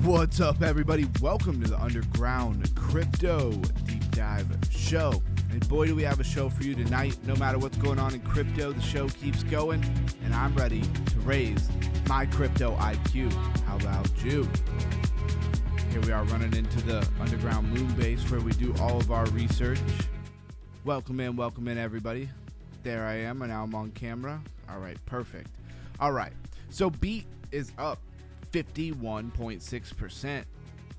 What's up, everybody? Welcome to the Underground Crypto Deep Dive Show. And boy, do we have a show for you tonight. No matter what's going on in crypto, the show keeps going, and I'm ready to raise my crypto IQ. How about you? Here we are running into the underground moon base where we do all of our research. Welcome in, everybody. There I am, and now I'm on camera. All right, perfect. All right, so Beat is up 51.6%.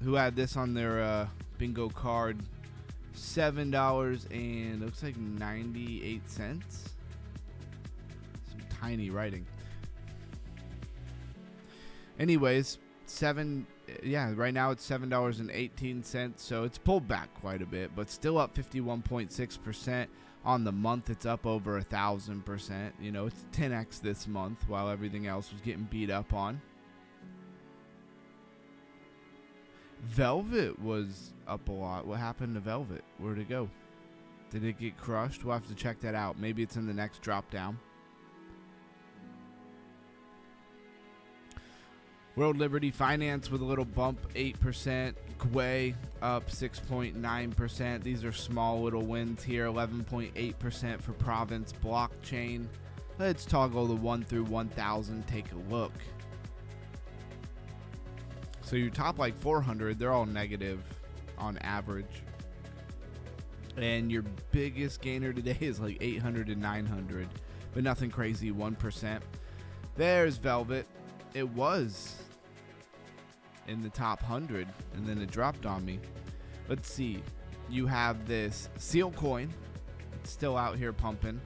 Who had this on their bingo card? $7 and looks like 98 cents. Some tiny writing. Anyways, right now it's $7.18, so it's pulled back quite a bit, but still up 51.6%. On the month, it's up over 1,000%. You know, it's 10x this month while everything else was getting beat up on. Velvet was up a lot. What happened to Velvet? Where'd it go? Did it get crushed? We'll have to check that out. Maybe it's in the next drop down. World Liberty Finance with a little bump, 8%. Gwei up 6.9%. These are small little wins here. 11.8% for Province Blockchain. Let's toggle the 1 through 1,000. Take a look. So your top like 400, they're all negative on average. And your biggest gainer today is like 800 and 900, but nothing crazy, 1%. There's Velvet. It was in the top 100, and then it dropped on me. Let's see. You have this Seal Coin. It's still out here pumping.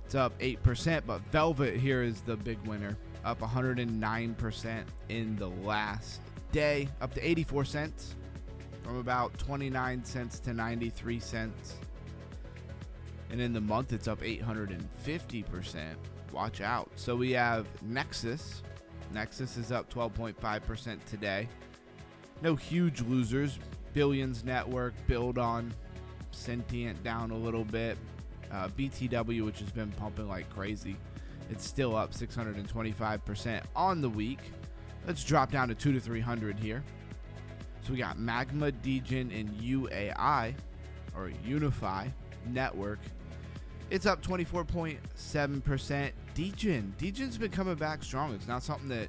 It's up 8%, but Velvet here is the big winner. Up 109% in the last day, up to 84 cents from about 29 cents to 93 cents. And in the month, it's up 850%. Watch out. So we have Nexus. Nexus is up 12.5% today. No huge losers. Billions Network, Build On, Sentient down a little bit. BTW, which has been pumping like crazy. It's still up 625% on the week. Let's drop down to 200 to 300 here. So we got Magma, Degen, and UAI, or Unify Network. It's up 24.7%. Degen's been coming back strong. It's not something that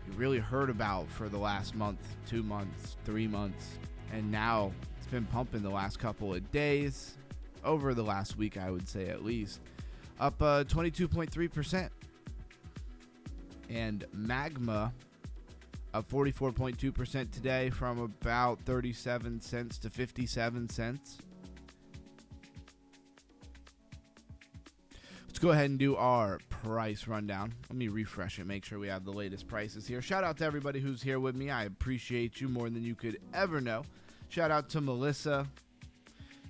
you really heard about for the last month, 2 months, 3 months. And now it's been pumping the last couple of days. Over the last week, I would say at least. Up 22.3%. And Magma up 44.2% today from about 37 cents to 57 cents. Let's go ahead and do our price rundown. Let me refresh it, make sure we have the latest prices here. Shout out to everybody who's here with me. I appreciate you more than you could ever know. Shout out to Melissa,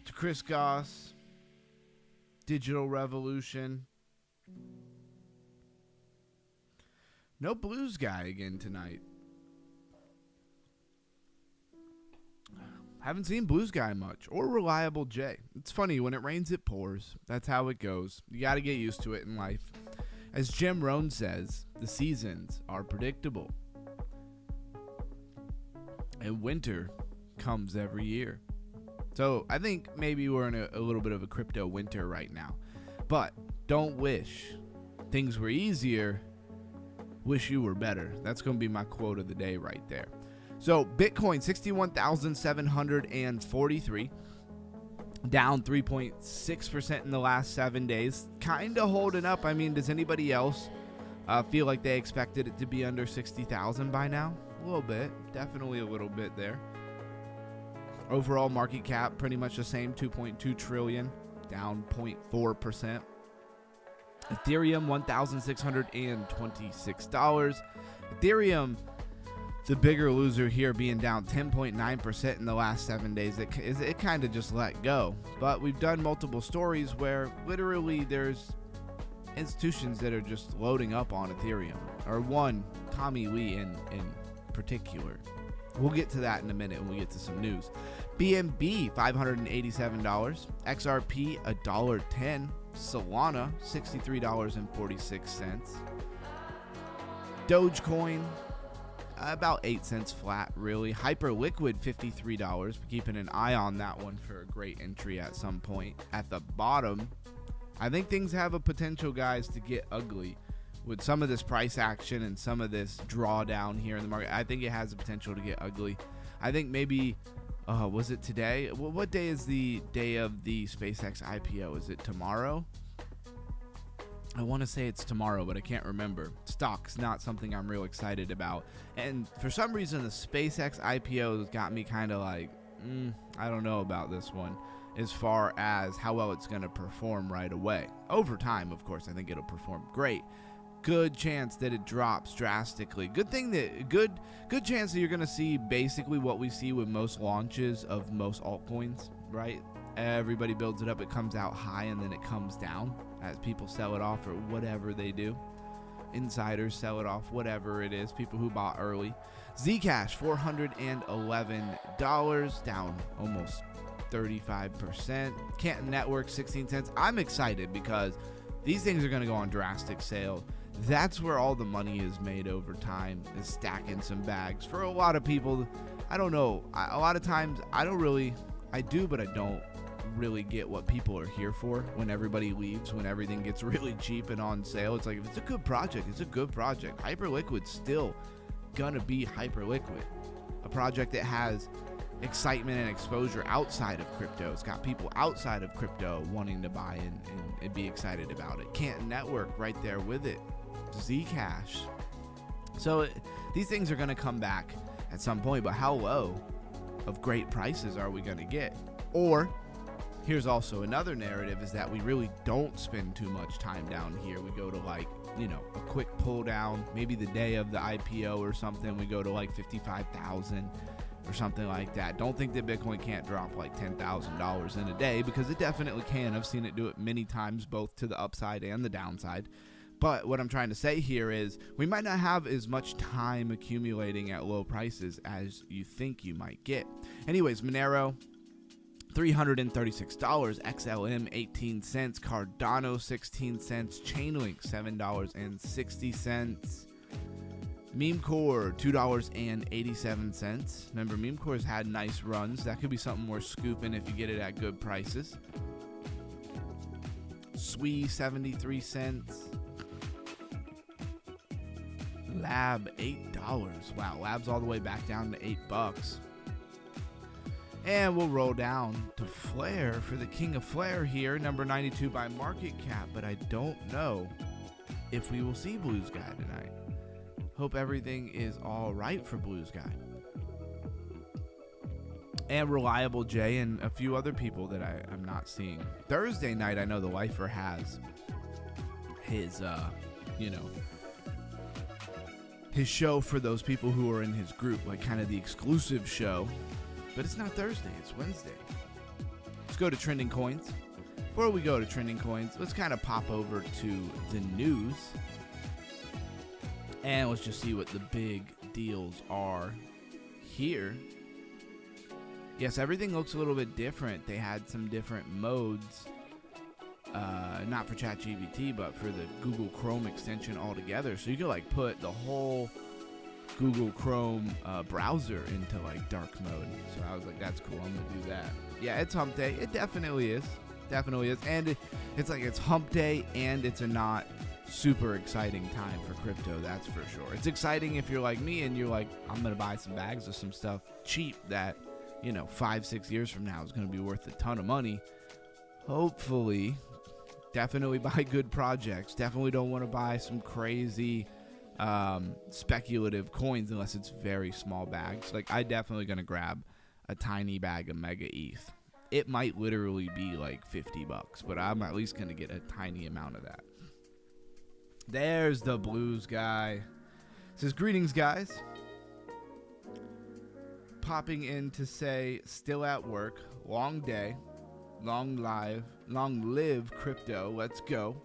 to Chris Goss, Digital Revolution. No Blues guy again tonight. Haven't seen Blues guy much, or Reliable J. It's funny, when it rains it pours. That's how it goes. You got to get used to it in life. As Jim Rohn says, the seasons are predictable. And winter comes every year. So I think maybe we're in a little bit of a crypto winter right now. But don't wish things were easier. Wish you were better. That's going to be my quote of the day right there. So Bitcoin, 61,743. Down 3.6% in the last 7 days. Kind of holding up. I mean, does anybody else feel like they expected it to be under 60,000 by now? A little bit. Definitely a little bit there. Overall market cap pretty much the same, 2.2 trillion, down 0.4%. Ethereum, $1,626. Ethereum, the bigger loser here, being down 10.9% in the last 7 days. It kind of just let go. But we've done multiple stories where literally there's institutions that are just loading up on Ethereum, or one, Tommy Lee in particular. We'll get to that in a minute when we get to some news. BNB, $587. XRP, $1.10. Solana, $63.46. Dogecoin, about 8 cents flat, really. Hyperliquid, $53. Keeping an eye on that one for a great entry at some point. At the bottom, I think things have a potential, guys, to get ugly. With some of this price action and some of this drawdown here in the market, I think it has the potential to get ugly. I think maybe, was it today? What day is the day of the SpaceX IPO? Is it tomorrow? I want to say it's tomorrow, but I can't remember. Stock's not something I'm real excited about. And for some reason, the SpaceX IPO has got me kind of like, I don't know about this one as far as how well it's going to perform right away. Over time, of course, I think it'll perform great. Good chance that it drops drastically. Good chance that you're going to see basically what we see with most launches of most altcoins, right? Everybody builds it up, it comes out high, and then it comes down as people sell it off or whatever they do. Insiders sell it off, whatever it is, people who bought early. Zcash, $411, down almost 35%. Canton Network, 16 cents. I'm excited because these things are going to go on drastic sale. That's where all the money is made over time, is stacking some bags. For a lot of people, I don't know. A lot of times, I do, but I don't really get what people are here for when everybody leaves, when everything gets really cheap and on sale. It's like, if it's a good project, it's a good project. Hyperliquid's still gonna be Hyperliquid. A project that has excitement and exposure outside of crypto. It's got people outside of crypto wanting to buy and be excited about it. Canton Network right there with it. Zcash. So these things are gonna come back at some point, but how low of great prices are we gonna get? Or here's also another narrative, is that we really don't spend too much time down here. We go to like, a quick pull down, maybe the day of the IPO or something. We go to like 55,000 or something like that. Don't think that Bitcoin can't drop like $10,000 in a day, because it definitely can. I've seen it do it many times, both to the upside and the downside. But what I'm trying to say here is we might not have as much time accumulating at low prices as you think you might get. Anyways, Monero, $336, XLM 18 cents, Cardano 16 cents, Chainlink $7.60, Memecore $2.87. Remember, Memecore's had nice runs. That could be something worth scooping if you get it at good prices. SWE 73 cents. Lab $8. Wow, Lab's all the way back down to $8. And we'll roll down to Flare for the king of Flare here, number 92 by market cap, but I don't know if we will see Blue Sky tonight. Hope everything is all right for Blue Sky. And Reliable J and a few other people that I'm not seeing. Thursday night, I know the Lifer has his, his show for those people who are in his group, like kind of the exclusive show. But it's not Thursday, it's Wednesday. Let's go to trending coins. Before we go to trending coins, let's kind of pop over to the news. And let's just see what the big deals are here. Yes, everything looks a little bit different. They had some different modes. Not for ChatGPT, but for the Google Chrome extension altogether. So you could like put the whole Google Chrome browser into like dark mode. So I was like, that's cool, I'm gonna do that. Yeah, it's hump day. It definitely is. And it's like it's hump day, and it's a not super exciting time for crypto, that's for sure. It's exciting if you're like me and you're like, I'm gonna buy some bags of some stuff cheap that 5-6 years from now is gonna be worth a ton of money. Hopefully. Definitely buy good projects. Definitely don't want to buy some crazy speculative coins unless it's very small bags. Like, I definitely gonna grab a tiny bag of Mega ETH. It might literally be like $50, but I'm at least gonna get a tiny amount of that. There's the Blues guy. It says, greetings guys. Popping in to say, still at work, long day, long live crypto, let's go.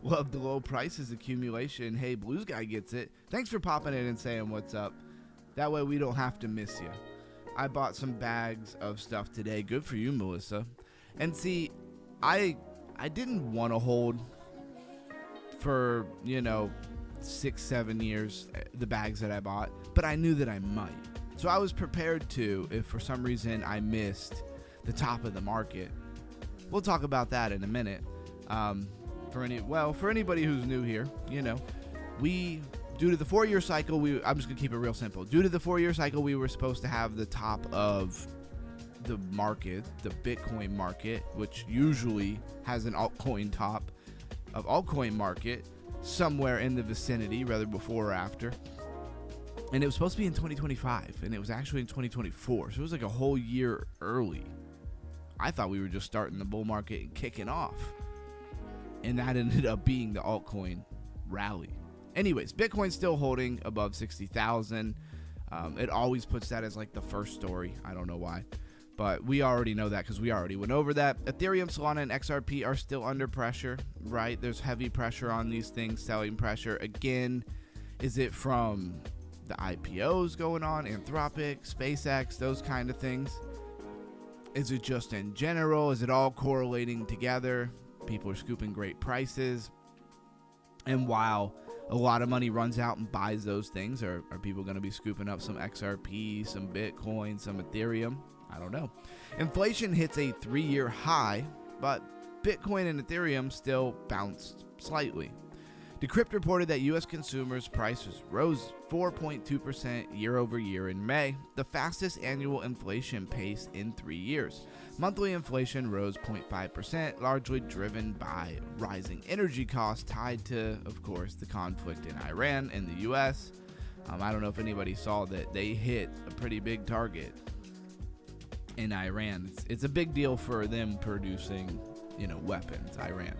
Love the low prices accumulation. Hey, Blues guy gets it. Thanks for popping in and saying what's up. That way we don't have to miss you. I bought some bags of stuff today. Good for you, Melissa. And see, I didn't want to hold for, 6-7 years, the bags that I bought, but I knew that I might. So I was prepared to, if for some reason I missed the top of the market. We'll talk about that in a minute. For anybody who's new here, due to the 4-year cycle, I'm just gonna keep it real simple. Due to the 4-year cycle, we were supposed to have the top of the market, the Bitcoin market, which usually has an altcoin top of altcoin market somewhere in the vicinity, whether before or after. And it was supposed to be in 2025, and it was actually in 2024. So it was like a whole year early. I thought we were just starting the bull market and kicking off. And that ended up being the altcoin rally. Anyways, Bitcoin's still holding above 60,000. It always puts that as like the first story. I don't know why. But we already know that because we already went over that. Ethereum, Solana, and XRP are still under pressure, right? There's heavy pressure on these things, selling pressure. Again, is it from the IPOs going on, Anthropic, SpaceX, those kind of things? Is it just in general? Is it all correlating together? People are scooping great prices. And while a lot of money runs out and buys those things, are people going to be scooping up some XRP, some Bitcoin, some Ethereum? I don't know. Inflation hits a 3-year high, but Bitcoin and Ethereum still bounced slightly. Decrypt reported that U.S. consumers' prices rose 4.2% year over year in May, the fastest annual inflation pace in 3 years. Monthly inflation rose 0.5%, largely driven by rising energy costs tied to, of course, the conflict in Iran and the U.S. I don't know if anybody saw that they hit a pretty big target in Iran. It's a big deal for them producing, weapons, Iran.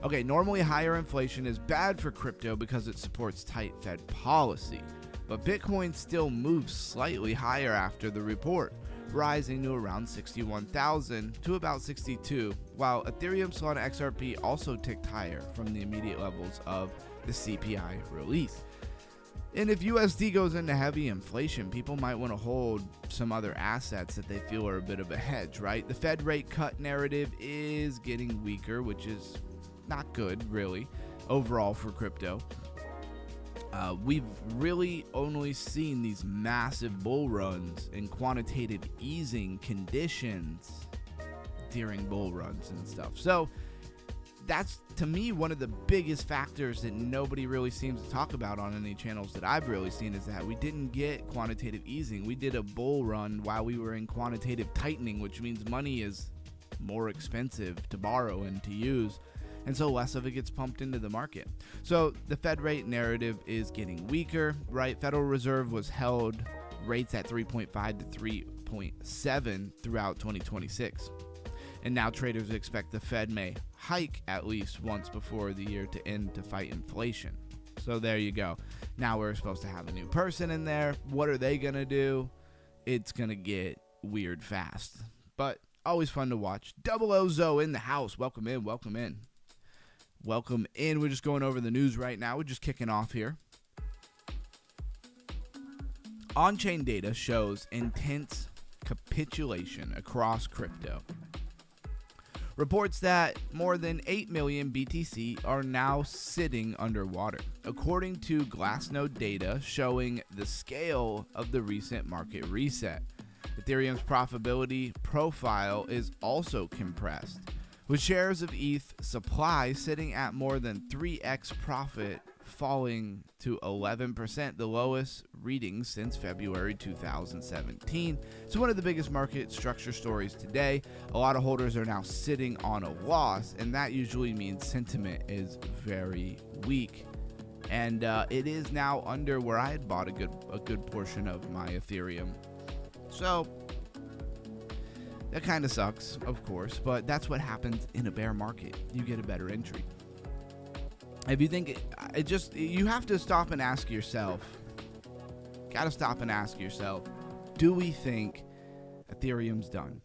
Okay, normally higher inflation is bad for crypto because it supports tight Fed policy, but Bitcoin still moves slightly higher after the report, rising to around 61,000 to about 62, while Ethereum, Solana, XRP also ticked higher from the immediate levels of the CPI release. And if USD goes into heavy inflation, people might want to hold some other assets that they feel are a bit of a hedge, right? The Fed rate cut narrative is getting weaker, which is not good, really, overall for crypto. We've really only seen these massive bull runs and quantitative easing conditions during bull runs and stuff. So that's, to me, one of the biggest factors that nobody really seems to talk about on any channels that I've really seen, is that we didn't get quantitative easing. We did a bull run while we were in quantitative tightening, which means money is more expensive to borrow and to use, and so less of it gets pumped into the market. So the Fed rate narrative is getting weaker, right? Federal Reserve was held rates at 3.5 to 3.7 throughout 2026. And now traders expect the Fed may hike at least once before the year to end to fight inflation. So there you go. Now we're supposed to have a new person in there. What are they going to do? It's going to get weird fast. But always fun to watch. Double Ozo in the house. Welcome in, welcome in. Welcome in. We're just going over the news right now. We're just kicking off here. On-chain data shows intense capitulation across crypto. Reports that more than 8 million BTC are now sitting underwater, according to Glassnode data showing the scale of the recent market reset. Ethereum's profitability profile is also compressed, with shares of ETH supply sitting at more than 3x profit, falling to 11%, the lowest reading since February 2017. It's one of the biggest market structure stories today. A lot of holders are now sitting on a loss, and that usually means sentiment is very weak. And it is now under where I had bought a good portion of my Ethereum. So that kind of sucks, of course, but that's what happens in a bear market. You get a better entry. If you think you have to stop and ask yourself, do we think Ethereum's done?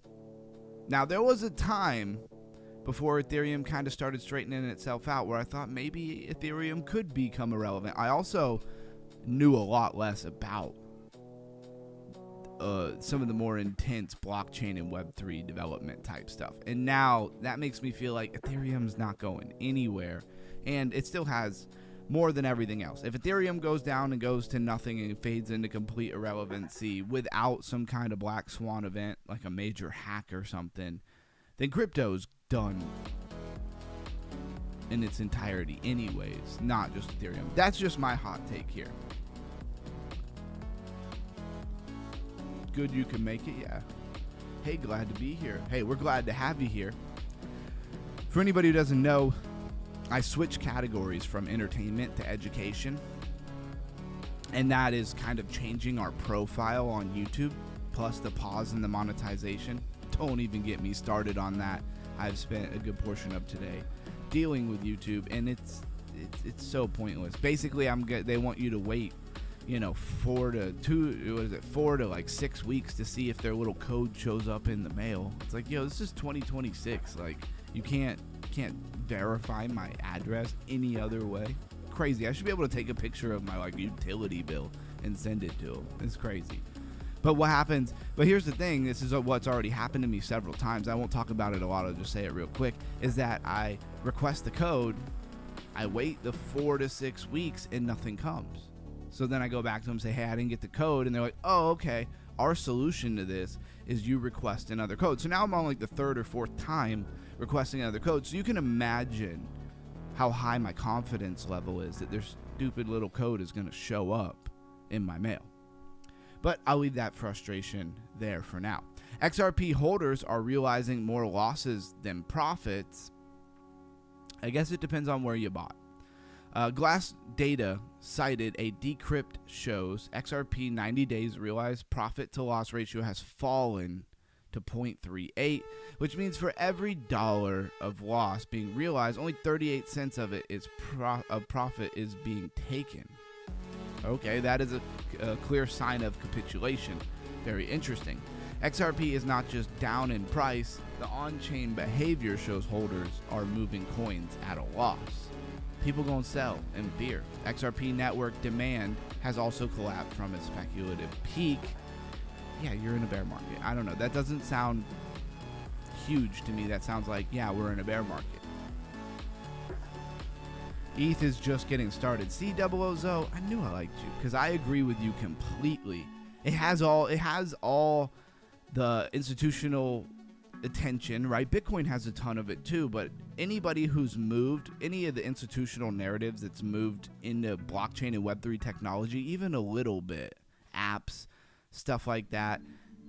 Now, there was a time before Ethereum kind of started straightening itself out where I thought maybe Ethereum could become irrelevant. I also knew a lot less about some of the more intense blockchain and Web3 development type stuff. And now that makes me feel like Ethereum's not going anywhere. And it still has more than everything else. If Ethereum goes down and goes to nothing and fades into complete irrelevancy without some kind of black swan event, like a major hack or something, then crypto's done in its entirety anyways, not just Ethereum. That's just my hot take here. Good you can make it, yeah. Hey, glad to be here. Hey, we're glad to have you here. For anybody who doesn't know, I switch categories from entertainment to education, and that is kind of changing our profile on YouTube, plus the pause and the monetization. Don't even get me started on that. I've spent a good portion of today dealing with YouTube, and it's so pointless. Basically, they want you to wait, 4 to like 6 weeks to see if their little code shows up in the mail. It's like, this is 2026. Like, you can't verify my address any other way. Crazy. I should be able to take a picture of my utility bill and send it to them. It's crazy. But what happens, but here's the thing, this is what's already happened to me several times. I won't talk about it a lot, I'll just say it real quick, is that I request the code, I wait the 4 to 6 weeks and nothing comes. So then I go back to them and say, hey, I didn't get the code, and they're like, oh, okay. Our solution to this is you request another code. So now I'm on the 3rd or 4th time requesting another code. So you can imagine how high my confidence level is that their stupid little code is going to show up in my mail. But I'll leave that frustration there for now. XRP holders are realizing more losses than profits. I guess it depends on where you bought. Glass Data cited a decrypt shows XRP 90 days realized profit to loss ratio has fallen to 0.38, which means for every dollar of loss being realized, only 38 cents of it is profit is being taken. Okay, that is a clear sign of capitulation. Very interesting. XRP is not just down in price, the on-chain behavior shows holders are moving coins at a loss. People gonna sell in fear. XRP network demand has also collapsed from its speculative peak. Yeah, you're in a bear market. I don't know. That doesn't sound huge to me. That sounds like, yeah, we're in a bear market. ETH is just getting started. C000, I knew I liked you because I agree with you completely. It has all the institutional attention, right? Bitcoin has a ton of it too, but anybody who's moved, any of the institutional narratives that's moved into blockchain and Web3 technology, even a little bit, apps, stuff like that,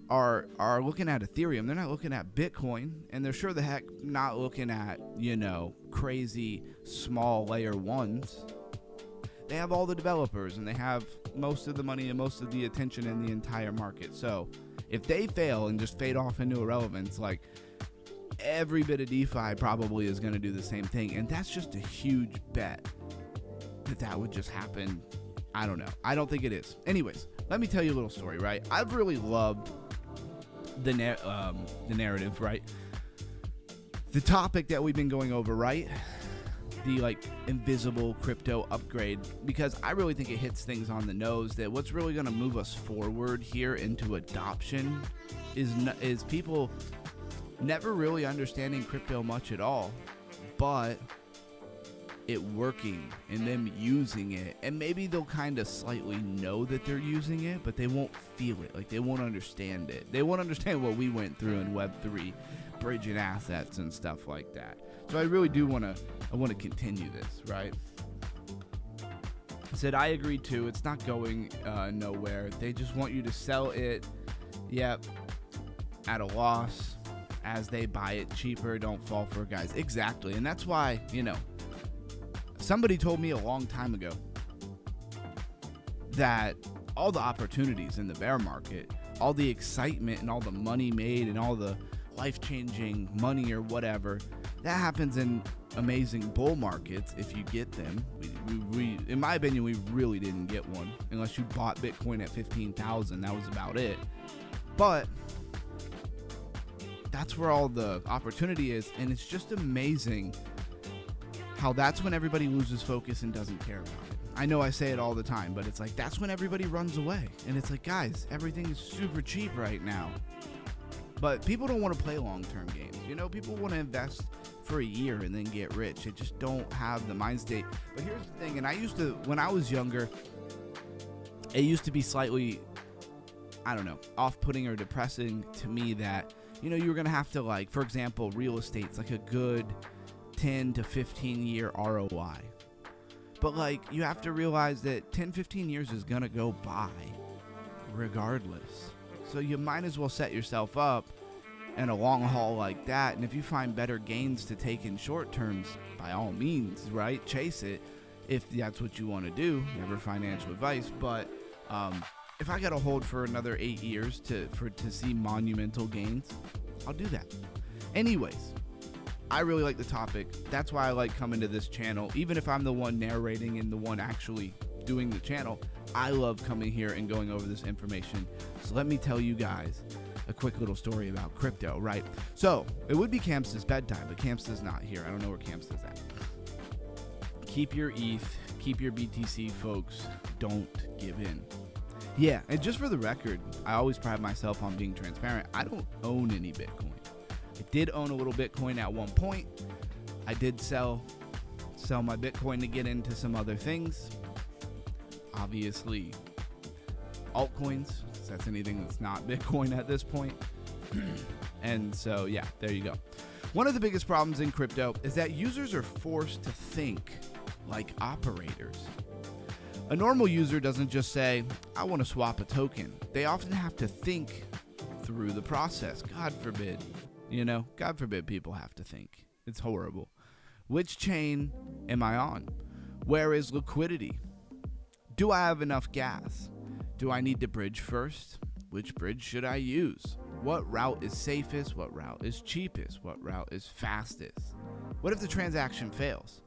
are looking at Ethereum. They're not looking at Bitcoin, and they're sure the heck not looking at, crazy small layer ones. They have all the developers, and they have most of the money and most of the attention in the entire market. So if they fail and just fade off into irrelevance, every bit of DeFi probably is going to do the same thing. And that's just a huge bet that would just happen. I don't know. I don't think it is. Anyways, let me tell you a little story, right? I've really loved the narrative, right? The topic that we've been going over, right? The invisible crypto upgrade, because I really think it hits things on the nose that what's really going to move us forward here into adoption is people never really understanding crypto much at all, but it working and them using it, and maybe they'll kind of slightly know that they're using it, but they won't feel it. They won't understand it. They won't understand what we went through in Web3, bridging assets and stuff like that. So I really do want to continue this, right? I said I agree too. It's not going nowhere. They just want you to sell it, at a loss as they buy it cheaper. Don't fall for it, guys. Exactly. And that's why, somebody told me a long time ago that all the opportunities in the bear market, all the excitement and all the money made and all the life-changing money or whatever, that happens in amazing bull markets if you get them. We in my opinion, we really didn't get one unless you bought Bitcoin at 15,000. That was about it. But that's where all the opportunity is, and it's just amazing how that's when everybody loses focus and doesn't care about it. I know I say it all the time, but it's that's when everybody runs away. And it's guys, everything is super cheap right now. But people don't want to play long-term games. You know, people want to invest for a year and then get rich. They just don't have the mind state. But here's the thing, and I used to, when I was younger, it used to be slightly, I don't know, off-putting or depressing to me that, you know, you were going to have to, like, for example, real estate's like a good 10 to 15 year ROI. But, like, you have to realize that 10, 15 years is going to go by regardless. So you might as well set yourself up in a long haul like that. And if you find better gains to take in short terms, by all means, right? Chase it if that's what you want to do. Never financial advice. But if I got to hold for another 8 years to see monumental gains, I'll do that. Anyways, I really like the topic. That's why I like coming to this channel. Even if I'm the one narrating and the one actually doing the channel, I love coming here and going over this information. So let me tell you guys a quick little story about crypto, right? So it would be Campsta's bedtime, but Campsta's not here. I don't know where Campsta's at. Keep your ETH, keep your BTC, folks. Don't give in. Yeah, and just for the record, I always pride myself on being transparent. I don't own any Bitcoin. I did own a little Bitcoin at one point. I did sell my Bitcoin to get into some other things. Obviously, altcoins, so that's anything that's not Bitcoin at this point. And so, yeah, there you go. One of the biggest problems in crypto is that users are forced to think like operators. A normal user doesn't just say, I want to swap a token. They often have to think through the process. God forbid, God forbid people have to think. It's horrible. Which chain am I on? Where is liquidity? Do I have enough gas? Do I need to bridge first? Which bridge should I use? What route is safest? What route is cheapest? What route is fastest? What if the transaction fails?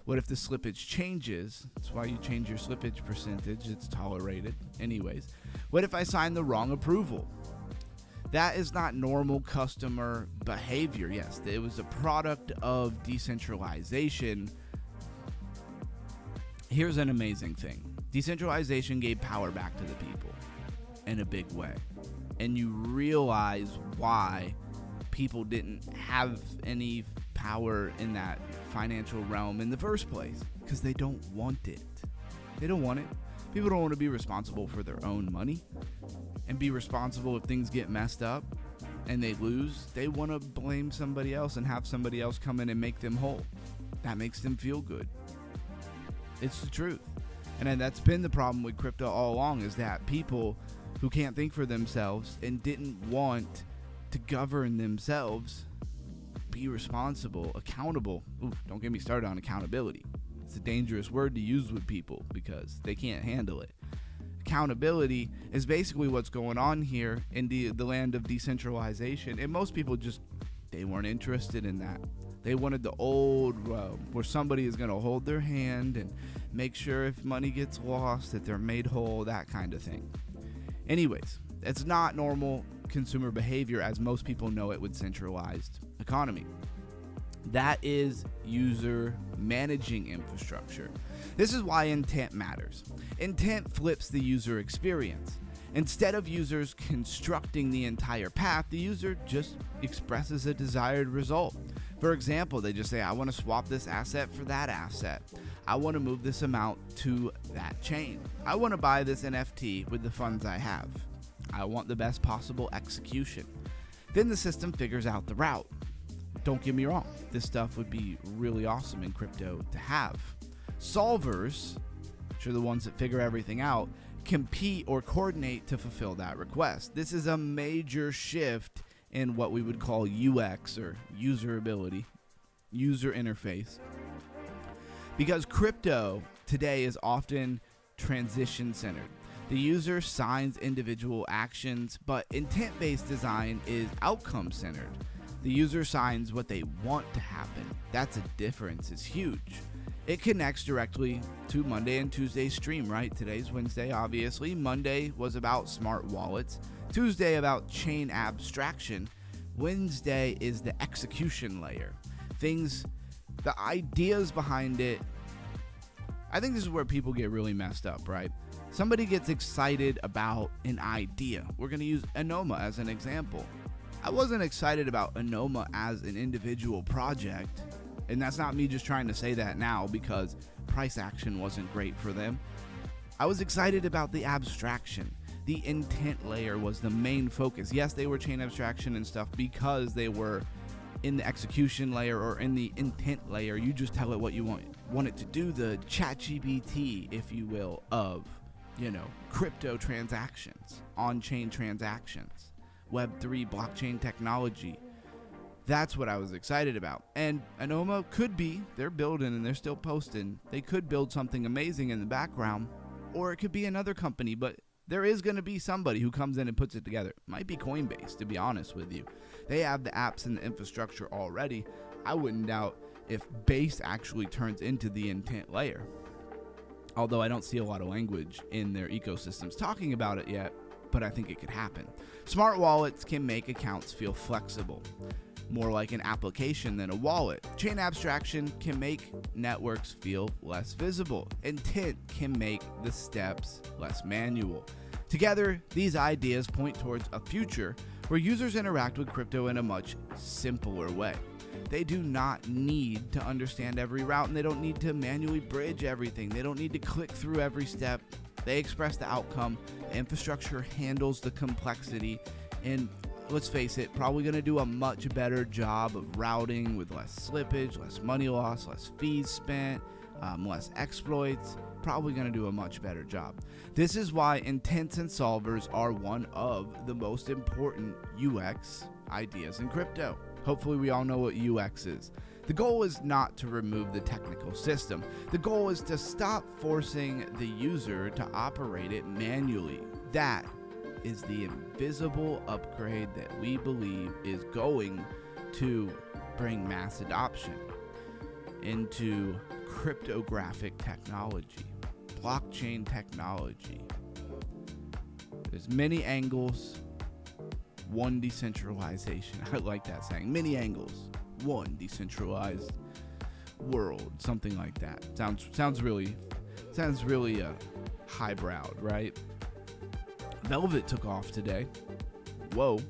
What if the slippage changes? That's why you change your slippage percentage. It's tolerated. Anyways, what if I sign the wrong approval? That is not normal customer behavior. Yes, it was a product of decentralization. Here's an amazing thing. Decentralization gave power back to the people in a big way. And you realize why people didn't have any power in that financial realm in the first place. Because they don't want it. They don't want it. People don't want to be responsible for their own money and be responsible if things get messed up and they lose. They want to blame somebody else and have somebody else come in and make them whole. That makes them feel good. It's the truth. And that's been the problem with crypto all along, is that people who can't think for themselves and didn't want to govern themselves, be responsible, accountable. Ooh, don't get me started on accountability. It's a dangerous word to use with people because they can't handle it. Accountability is basically what's going on here in the land of decentralization. And most people they weren't interested in that. They wanted the old where somebody is going to hold their hand and make sure if money gets lost that they're made whole, that kind of thing. Anyways, it's not normal consumer behavior as most people know it with centralized economy. That is user managing infrastructure. This is why intent matters. Intent flips the user experience. Instead of users constructing the entire path, the user just expresses a desired result. For example, they just say, I want to swap this asset for that asset. I want to move this amount to that chain. I want to buy this NFT with the funds I have. I want the best possible execution. Then the system figures out the route. Don't get me wrong, this stuff would be really awesome in crypto to have. Solvers, which are the ones that figure everything out, compete or coordinate to fulfill that request. This is a major shift in what we would call UX, or usability, user interface. Because crypto today is often transition centered. The user signs individual actions, but intent-based design is outcome centered. The user signs what they want to happen. That's a difference. It's huge. It connects directly to Monday and Tuesday's stream, right? Today's Wednesday, obviously. Monday was about smart wallets. Tuesday about chain abstraction. Wednesday is the execution layer. The ideas behind it. I think this is where people get really messed up, right? Somebody gets excited about an idea. We're going to use Anoma as an example. I wasn't excited about Anoma as an individual project, and that's not me just trying to say that now because price action wasn't great for them. I was excited about the abstraction. The intent layer was the main focus. Yes, they were chain abstraction and stuff because they were in the execution layer or in the intent layer. You just tell it what you want it to do, the ChatGPT, if you will, of, crypto transactions, on-chain transactions, Web3 blockchain technology. That's what I was excited about. And Anoma could be, they're building and they're still posting, they could build something amazing in the background, or it could be another company, but there is going to be somebody who comes in and puts it together. Might be Coinbase, to be honest with you. They have the apps and the infrastructure already. I wouldn't doubt if Base actually turns into the intent layer. Although I don't see a lot of language in their ecosystems talking about it yet, but I think it could happen. Smart wallets can make accounts feel flexible, more like an application than a wallet. Chain abstraction can make networks feel less visible. Intent can make the steps less manual. Together, these ideas point towards a future where users interact with crypto in a much simpler way. They do not need to understand every route, and they don't need to manually bridge everything. They don't need to click through every step. They express the outcome. The infrastructure handles the complexity, and let's face it, probably going to do a much better job of routing with less slippage, less money loss, less fees spent, less exploits. Probably going to do a much better job. This is why intents and solvers are one of the most important UX ideas in crypto. Hopefully we all know what UX is. The goal is not to remove the technical system. The goal is to stop forcing the user to operate it manually. That is the invisible upgrade that we believe is going to bring mass adoption into cryptographic technology, blockchain technology. There's many angles, one decentralization. I like that saying. Many angles, one decentralized world, something like that. Sounds really highbrow, right? Velvet took off today. Whoa.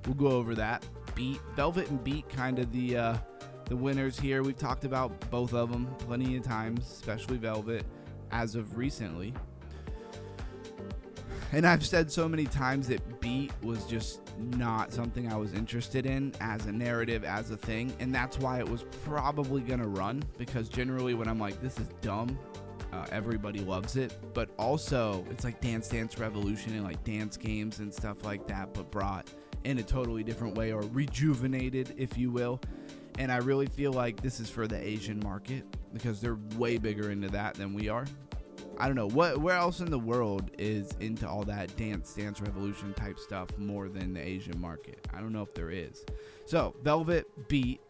We'll go over that. Velvet and Beat, kind of the winners here. We've talked about both of them plenty of times, especially Velvet, as of recently. And I've said so many times that Beat was just not something I was interested in as a narrative, as a thing. And that's why it was probably going to run, because generally when I'm like, this is dumb, everybody loves it. But also, it's like Dance Dance Revolution and like dance games and stuff like that, but brought in a totally different way, or rejuvenated, if you will. And I really feel like this is for the Asian market, because they're way bigger into that than we are. I don't know, where else in the world is into all that Dance Dance Revolution type stuff more than the Asian market? I don't know if there is. So, Velvet, Beat,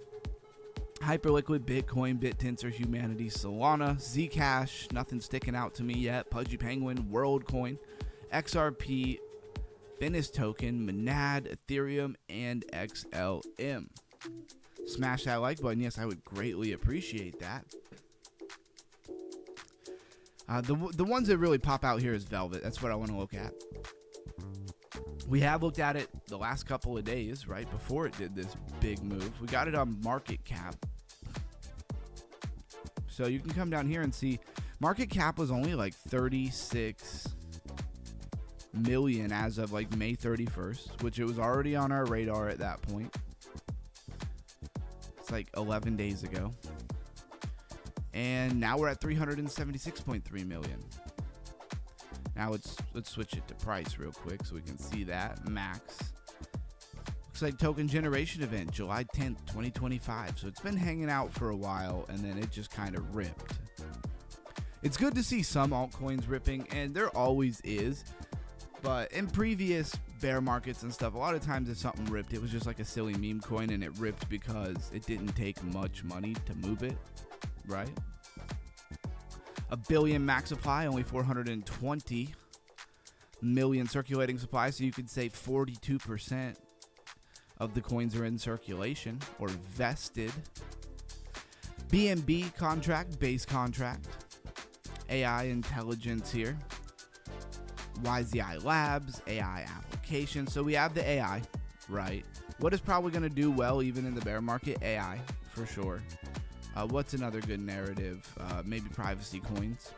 Hyperliquid, Bitcoin, BitTensor, Humanity, Solana, Zcash, nothing sticking out to me yet, Pudgy Penguin, WorldCoin, XRP, Finis Token, Monad, Ethereum, and XLM. Smash that like button. Yes, I would greatly appreciate that. The ones that really pop out here is Velvet. That's what I want to look at. We have looked at it the last couple of days, right before it did this big move. We got it on market cap. So you can come down here and see market cap was only like 36 million as of like May 31st, which it was already on our radar at that point. It's like 11 days ago. And now we're at 376.3 million. Now let's switch it to price real quick so we can see that. Max. Looks like token generation event, July 10th, 2025. So it's been hanging out for a while, and then it just kind of ripped. It's good to see some altcoins ripping, and there always is. But in previous bear markets and stuff, a lot of times if something ripped, it was just like a silly meme coin, and it ripped because it didn't take much money to move it, right? A billion max supply, only 420 million circulating supply, so you could say 42% of the coins are in circulation or vested. BNB contract, base contract, AI intelligence here. YZI Labs, AI application. So we have the AI, right? What is probably going to do well even in the bear market? AI, for sure. What's another good narrative? Maybe privacy coins.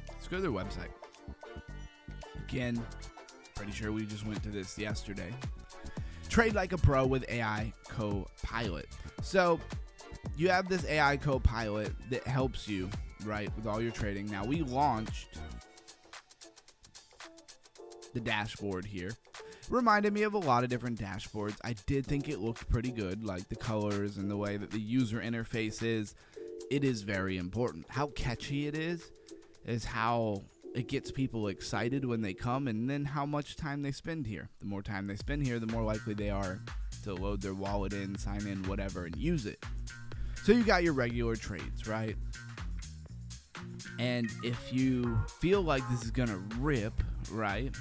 Let's go to their website. Again, pretty sure we just went to this yesterday. Trade like a pro with AI Copilot. So you have this AI Copilot that helps you, right, with all your trading. Now, we launched the dashboard here. Reminded me of a lot of different dashboards. I did think it looked pretty good, like the colors and the way that the user interface is. It is very important. How catchy it is how it gets people excited when they come, and then how much time they spend here. The more time they spend here, the more likely they are to load their wallet in, sign in, whatever, and use it. So you got your regular trades, right? And if you feel like this is gonna rip, right,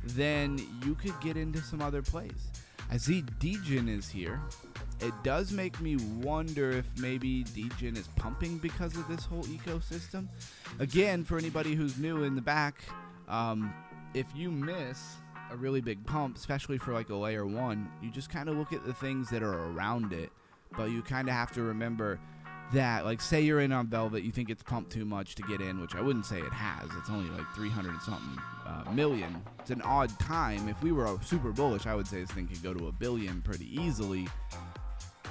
then you could get into some other plays. I see Degen is here. It does make me wonder if maybe Degen is pumping because of this whole ecosystem. Again, for anybody who's new in the back, if you miss a really big pump, especially for like a layer 1, you just kind of look at the things that are around it. But you kind of have to remember that, like, say you're in on Velvet, you think it's pumped too much to get in, which I wouldn't say it has. It's only like 300 and something million. It's an odd time. If we were super bullish, I would say this thing could go to $1 billion pretty easily.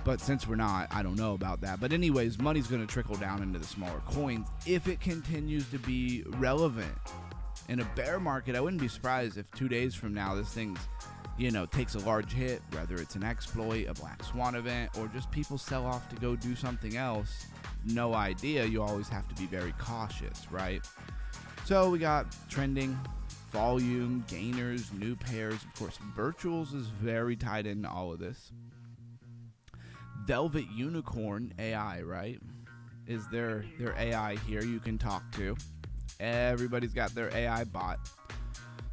But since we're not, I don't know about that. But anyways, money's going to trickle down into the smaller coins if it continues to be relevant. In a bear market, I wouldn't be surprised if 2 days from now this thing's, takes a large hit, whether it's an exploit, a black swan event, or just people sell off to go do something else. No idea. You always have to be very cautious, right? So we got trending, volume, gainers, new pairs. Of course, virtuals is very tied into all of this. Velvet Unicorn AI, right? Is their AI here you can talk to. Everybody's got their AI bot.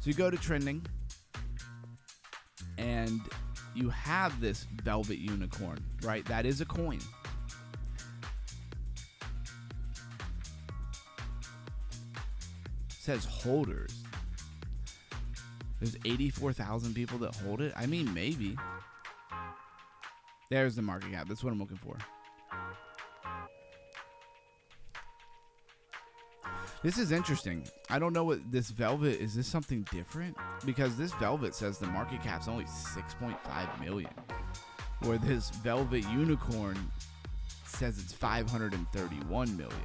So you go to trending, and you have this Velvet Unicorn, right? That is a coin. It says holders. There's 84,000 people that hold it. I mean, maybe. There's the market cap. That's what I'm looking for. This is interesting. I don't know what this Velvet, is this something different? Because this Velvet says the market cap's only 6.5 million. Where this Velvet Unicorn says it's 531 million.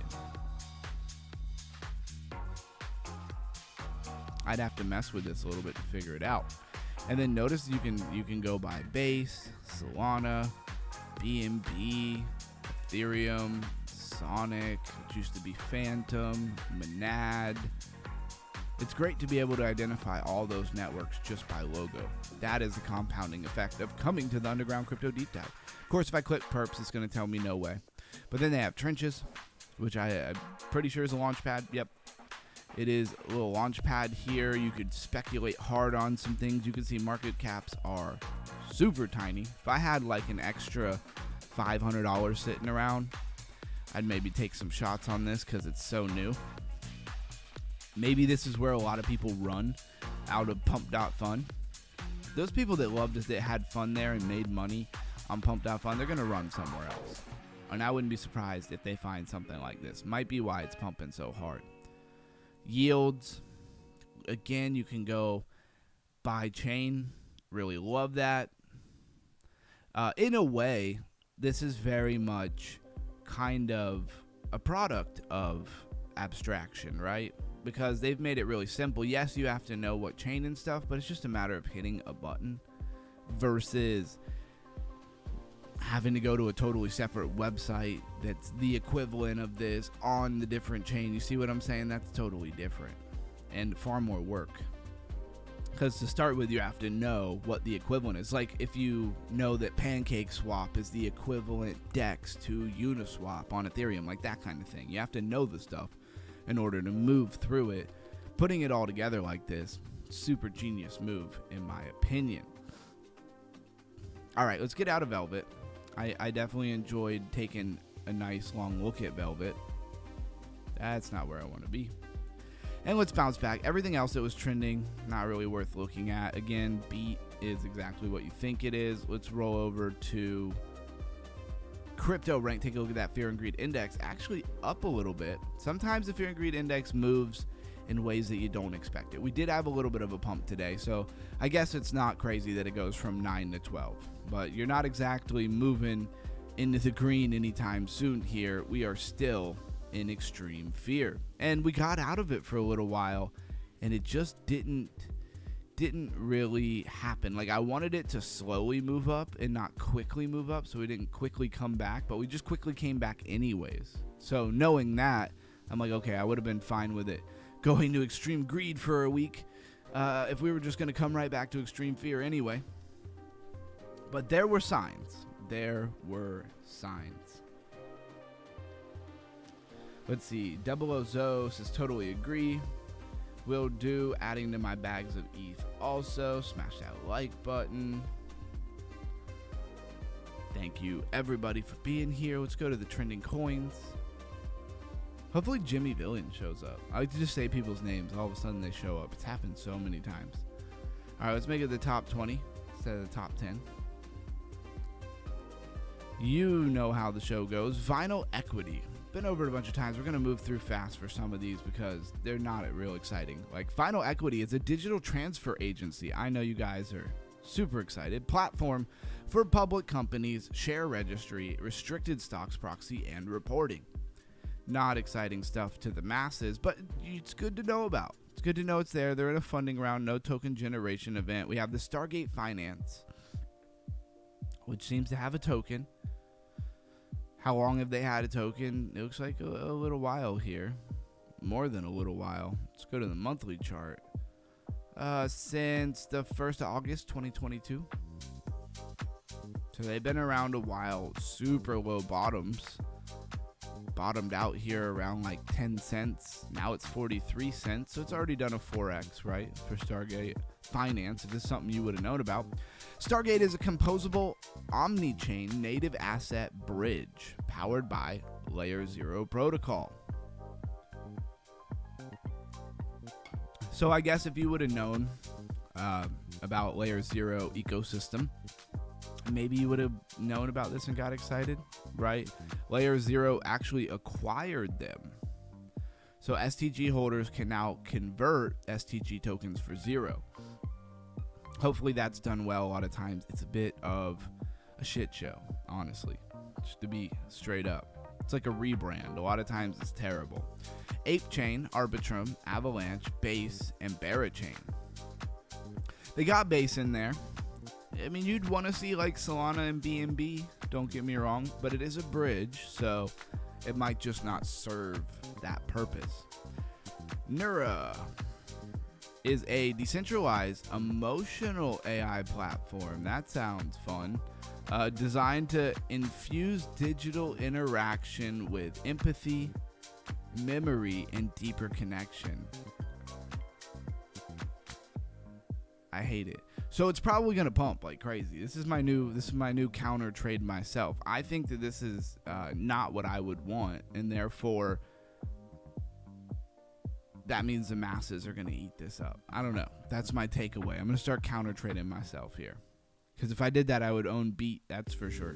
I'd have to mess with this a little bit to figure it out. And then notice you can go by base, Solana, BNB, Ethereum, Sonic, which used to be Phantom, Monad. It's great to be able to identify all those networks just by logo. That is the compounding effect of coming to the Underground Crypto Deep Dive. Of course, if I click perps, it's going to tell me no way. But then they have trenches, which I'm pretty sure is a launch pad. Yep. It is a little launch pad here. You could speculate hard on some things. You can see market caps are super tiny. If I had like an extra $500 sitting around, I'd maybe take some shots on this because it's so new. Maybe this is where a lot of people run out of Pump.Fun. Those people that loved it, that had fun there and made money on Pump.Fun, they're going to run somewhere else. And I wouldn't be surprised if they find something like this. Might be why it's pumping so hard. Yields, again, you can go buy chain. Really love that. In a way, this is very much kind of a product of Abstraction, right? Because they've made it really simple. Yes, you have to know what chain and stuff, but it's just a matter of hitting a button versus having to go to a totally separate website that's the equivalent of this on the different chain. You see what I'm saying? That's totally different and far more work. Because to start with, you have to know what the equivalent is. Like if you know that PancakeSwap is the equivalent DEX to Uniswap on Ethereum, like that kind of thing. You have to know the stuff in order to move through it. Putting it all together like this, super genius move in my opinion. All right, let's get out of Velvet. I definitely enjoyed taking a nice long look at Velvet. That's not where I want to be. And let's bounce back. Everything else that was trending, not really worth looking at. Again, beat is exactly what you think it is. Let's roll over to crypto rank. Take a look at that fear and greed index. Actually up a little bit. Sometimes the fear and greed index moves in ways that you don't expect it. We did have a little bit of a pump today, so I guess it's not crazy that it goes from 9 to 12. But you're not exactly moving into the green anytime soon here. We are still in extreme fear. And we got out of it for a little while, and it just didn't really happen. Like, I wanted it to slowly move up and not quickly move up, so we didn't quickly come back, but we just quickly came back anyways. So knowing that, I'm like, okay, I would have been fine with it going to extreme greed for a week if we were just going to come right back to extreme fear anyway. But there were signs. There were signs. Let's see. Double Ozo says totally agree. Will do. Adding to my bags of ETH also. Smash that like button. Thank you everybody for being here. Let's go to the trending coins. Hopefully Jimmy Villian shows up. I like to just say people's names. All of a sudden they show up. It's happened so many times. All right, let's make it the top 20 instead of the top 10. You know how the show goes. Vinyl Equity. Been over it a bunch of times. We're going to move through fast for some of these because they're not real exciting. Like, Vinyl Equity is a digital transfer agency. I know you guys are super excited. Platform for public companies, share registry, restricted stocks proxy, and reporting. Not exciting stuff to the masses, but it's good to know about. It's good to know it's there. They're in a funding round, no token generation event. We have the Stargate Finance, which seems to have a token. How long have they had a token? It looks like a little while here. More than a little while. Let's go to the monthly chart. Since the 1st of August, 2022. So they've been around a while. Super low bottoms. Bottomed out here around like 10 cents. Now it's 43 cents. So it's already done a 4x, right? For Stargate Finance. If this is something you would have known about. Stargate is a composable omni-chain native asset bridge powered by Layer 0 protocol. So I guess if you would have known about Layer 0 ecosystem, maybe you would have known about this and got excited, right? Layer 0 actually acquired them. So STG holders can now convert STG tokens for 0. Hopefully that's done well. A lot of times it's a bit of a shit show, honestly, just to be straight up. It's like a rebrand. A lot of times it's terrible. Ape Chain, Arbitrum, Avalanche, Base, and Barachain. They got Base in there. I mean, you'd want to see like Solana and BNB, don't get me wrong, but it is a bridge, so it might just not serve that purpose. Neura is a decentralized emotional AI platform. That sounds fun. Designed to infuse digital interaction with empathy, memory, and deeper connection. I hate it. So it's probably gonna pump like crazy. This is my new counter trade myself. I think that this is not what I would want, and therefore that means the masses are gonna eat this up. I don't know. That's my takeaway. I'm gonna start counter trading myself here, because if I did that, I would own Beat. That's for sure.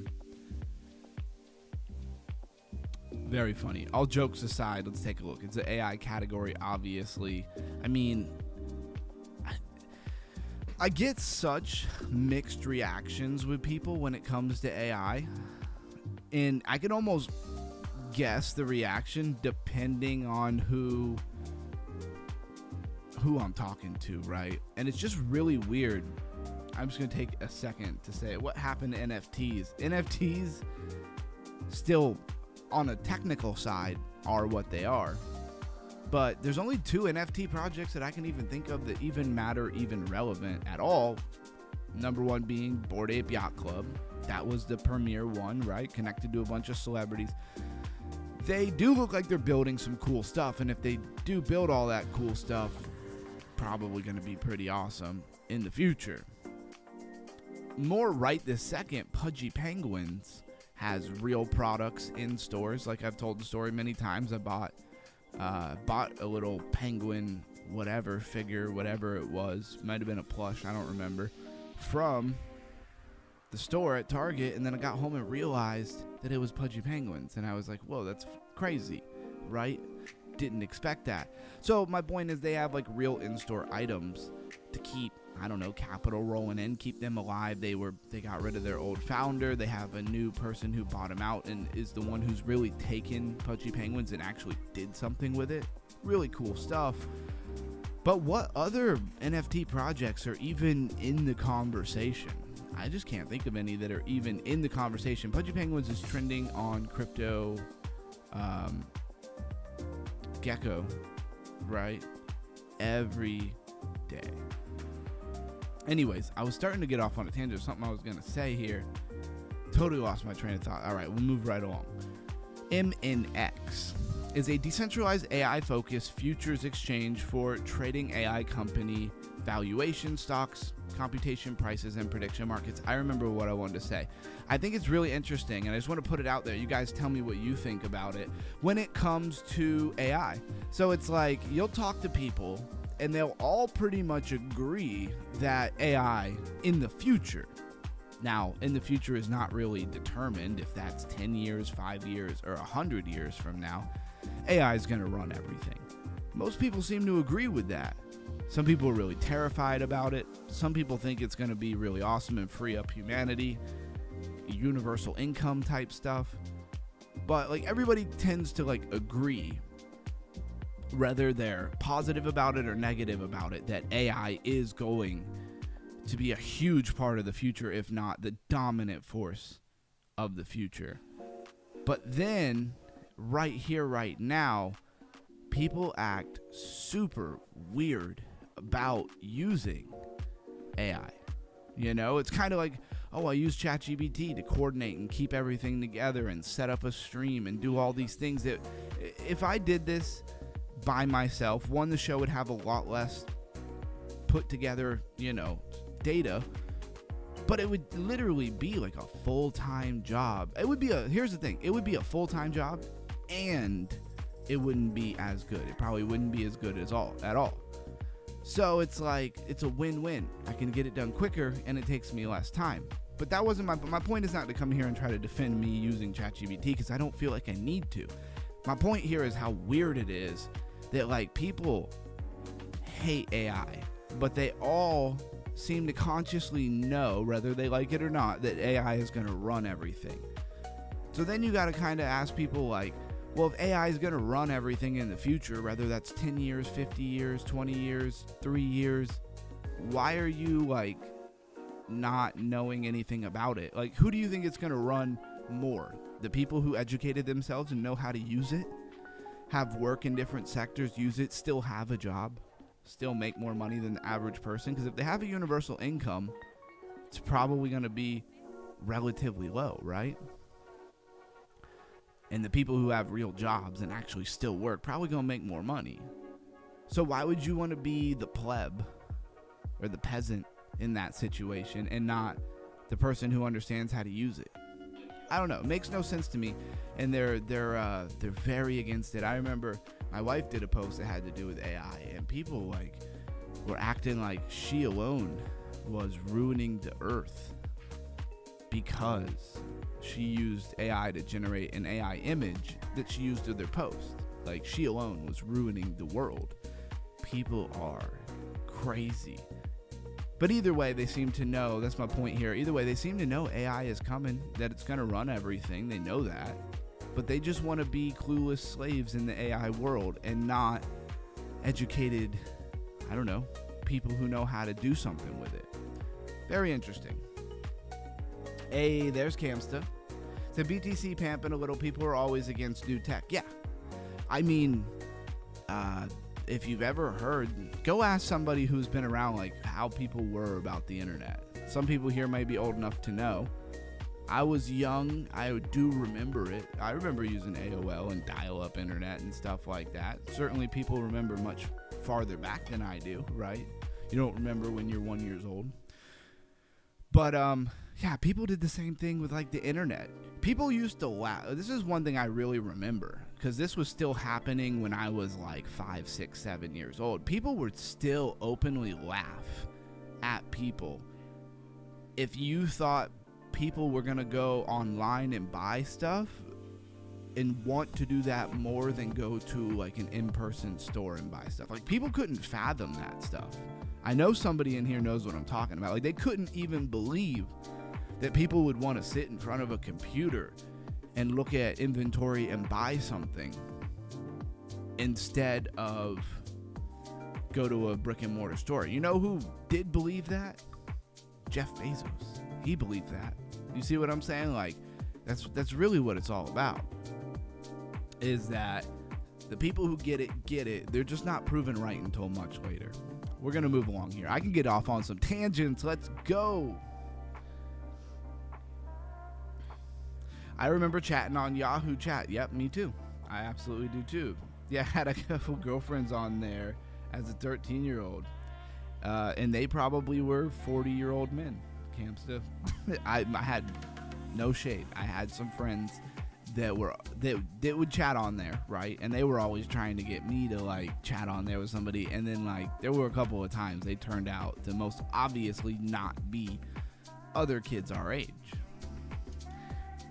Very funny. All jokes aside, let's take a look. It's an AI category, obviously. I mean, I get such mixed reactions with people when it comes to AI, and I can almost guess the reaction depending on who I'm talking to, right? And it's just really weird. I'm just gonna take a second to say what happened to NFTs. NFTs still, on a technical side, are what they are. But there's only 2 NFT projects that I can even think of that even matter, even relevant at all. Number 1 being Bored Ape Yacht Club. That was the premier one, right? Connected to a bunch of celebrities. They do look like they're building some cool stuff. And if they do build all that cool stuff, probably going to be pretty awesome in the future. More right this second, Pudgy Penguins has real products in stores. Like I've told the story many times. I bought bought a little penguin, whatever figure, whatever it was, might have been a plush, I don't remember, from the store at Target, and then I got home and realized that it was Pudgy Penguins, and I was like, whoa, that's crazy, right? Didn't expect that. So my point is, they have like real in-store items to keep, I don't know, capital rolling in, keep them alive. They got rid of their old founder. They have a new person who bought him out and is the one who's really taken Pudgy Penguins and actually did something with it. Really cool stuff. But what other NFT projects are even in the conversation? I just can't think of any that are even in the conversation. Pudgy Penguins is trending on Crypto Gecko, right? Every day. Anyways, I was starting to get off on a tangent of something I was going to say here. Totally lost my train of thought. All right, we'll move right along. MemeX is a decentralized AI-focused futures exchange for trading AI company valuation, stocks, computation prices, and prediction markets. I remember what I wanted to say. I think it's really interesting, and I just want to put it out there. You guys tell me what you think about it when it comes to AI. So it's like you'll talk to people, and they'll all pretty much agree that AI in the future, now in the future is not really determined if that's 10 years, 5 years, or 100 years from now, AI is going to run everything. Most people seem to agree with that. Some people are really terrified about it. Some people think it's going to be really awesome and free up humanity, universal income type stuff. But like everybody tends to like agree, whether they're positive about it or negative about it, that AI is going to be a huge part of the future, if not the dominant force of the future. But then right here, right now, people act super weird about using AI. You know, it's kind of like, oh, I use ChatGPT to coordinate and keep everything together and set up a stream and do all these things that if I did this by myself, one, the show would have a lot less put together, you know, data, but it would literally be like a full-time job. It would be here's the thing, it would be a full-time job and it wouldn't be as good. It probably wouldn't be as good at all. So it's like, it's a win-win. I can get it done quicker and it takes me less time. But that wasn't my point is not to come here and try to defend me using ChatGPT, because I don't feel like I need to. My point here is how weird it is that like people hate AI, but they all seem to consciously know, whether they like it or not, that AI is going to run everything. So then you got to kind of ask people like, well, if AI is going to run everything in the future, whether that's 10 years, 50 years, 20 years, 3 years, why are you like not knowing anything about it? Like, who do you think it's going to run more? The people who educated themselves and know how to use it, have work in different sectors, use it, still have a job, still make more money than the average person? Because if they have a universal income, it's probably going to be relatively low, right? And the people who have real jobs and actually still work probably going to make more money. So why would you want to be the pleb or the peasant in that situation and not the person who understands how to use it? I don't know. It makes no sense to me, and they're very against it. I remember my wife did a post that had to do with AI, and people like were acting like she alone was ruining the earth because she used AI to generate an AI image that she used to their post. Like she alone was ruining the world. People are crazy. But either way, they seem to know, that's my point here, either way, they seem to know AI is coming, that it's going to run everything. They know that. But they just want to be clueless slaves in the AI world and not educated, I don't know, people who know how to do something with it. Very interesting. Hey, there's Camsta. So BTC pamping a little. People are always against new tech. Yeah. I mean, if you've ever heard, go ask somebody who's been around like how people were about the internet. Some people here may be old enough to know. I was young. I do remember it. I remember using AOL and dial-up internet and stuff like that. Certainly people remember much farther back than I do, right? You don't remember when you're 1 year old. But Yeah, people did the same thing with like the internet. People used to laugh. This is one thing I really remember, because this was still happening when I was like 5, 6, 7 years old. People would still openly laugh at people if you thought people were going to go online and buy stuff and want to do that more than go to like an in-person store and buy stuff. Like, people couldn't fathom that stuff. I know somebody in here knows what I'm talking about. Like, they couldn't even believe that people would want to sit in front of a computer and look at inventory and buy something instead of go to a brick and mortar store. You know who did believe that? Jeff Bezos. He believed that. You see what I'm saying? Like, that's really what it's all about. Is that the people who get it. They're just not proven right until much later. We're going to move along here. I can get off on some tangents. Let's go. I remember chatting on Yahoo Chat. Yep, me too. I absolutely do too. Yeah, I had a couple girlfriends on there as a 13-year-old. And they probably were 40-year-old men. Camsta. I had no shade. I had some friends that would chat on there, right? And they were always trying to get me to like chat on there with somebody. And then like there were a couple of times they turned out to most obviously not be other kids our age.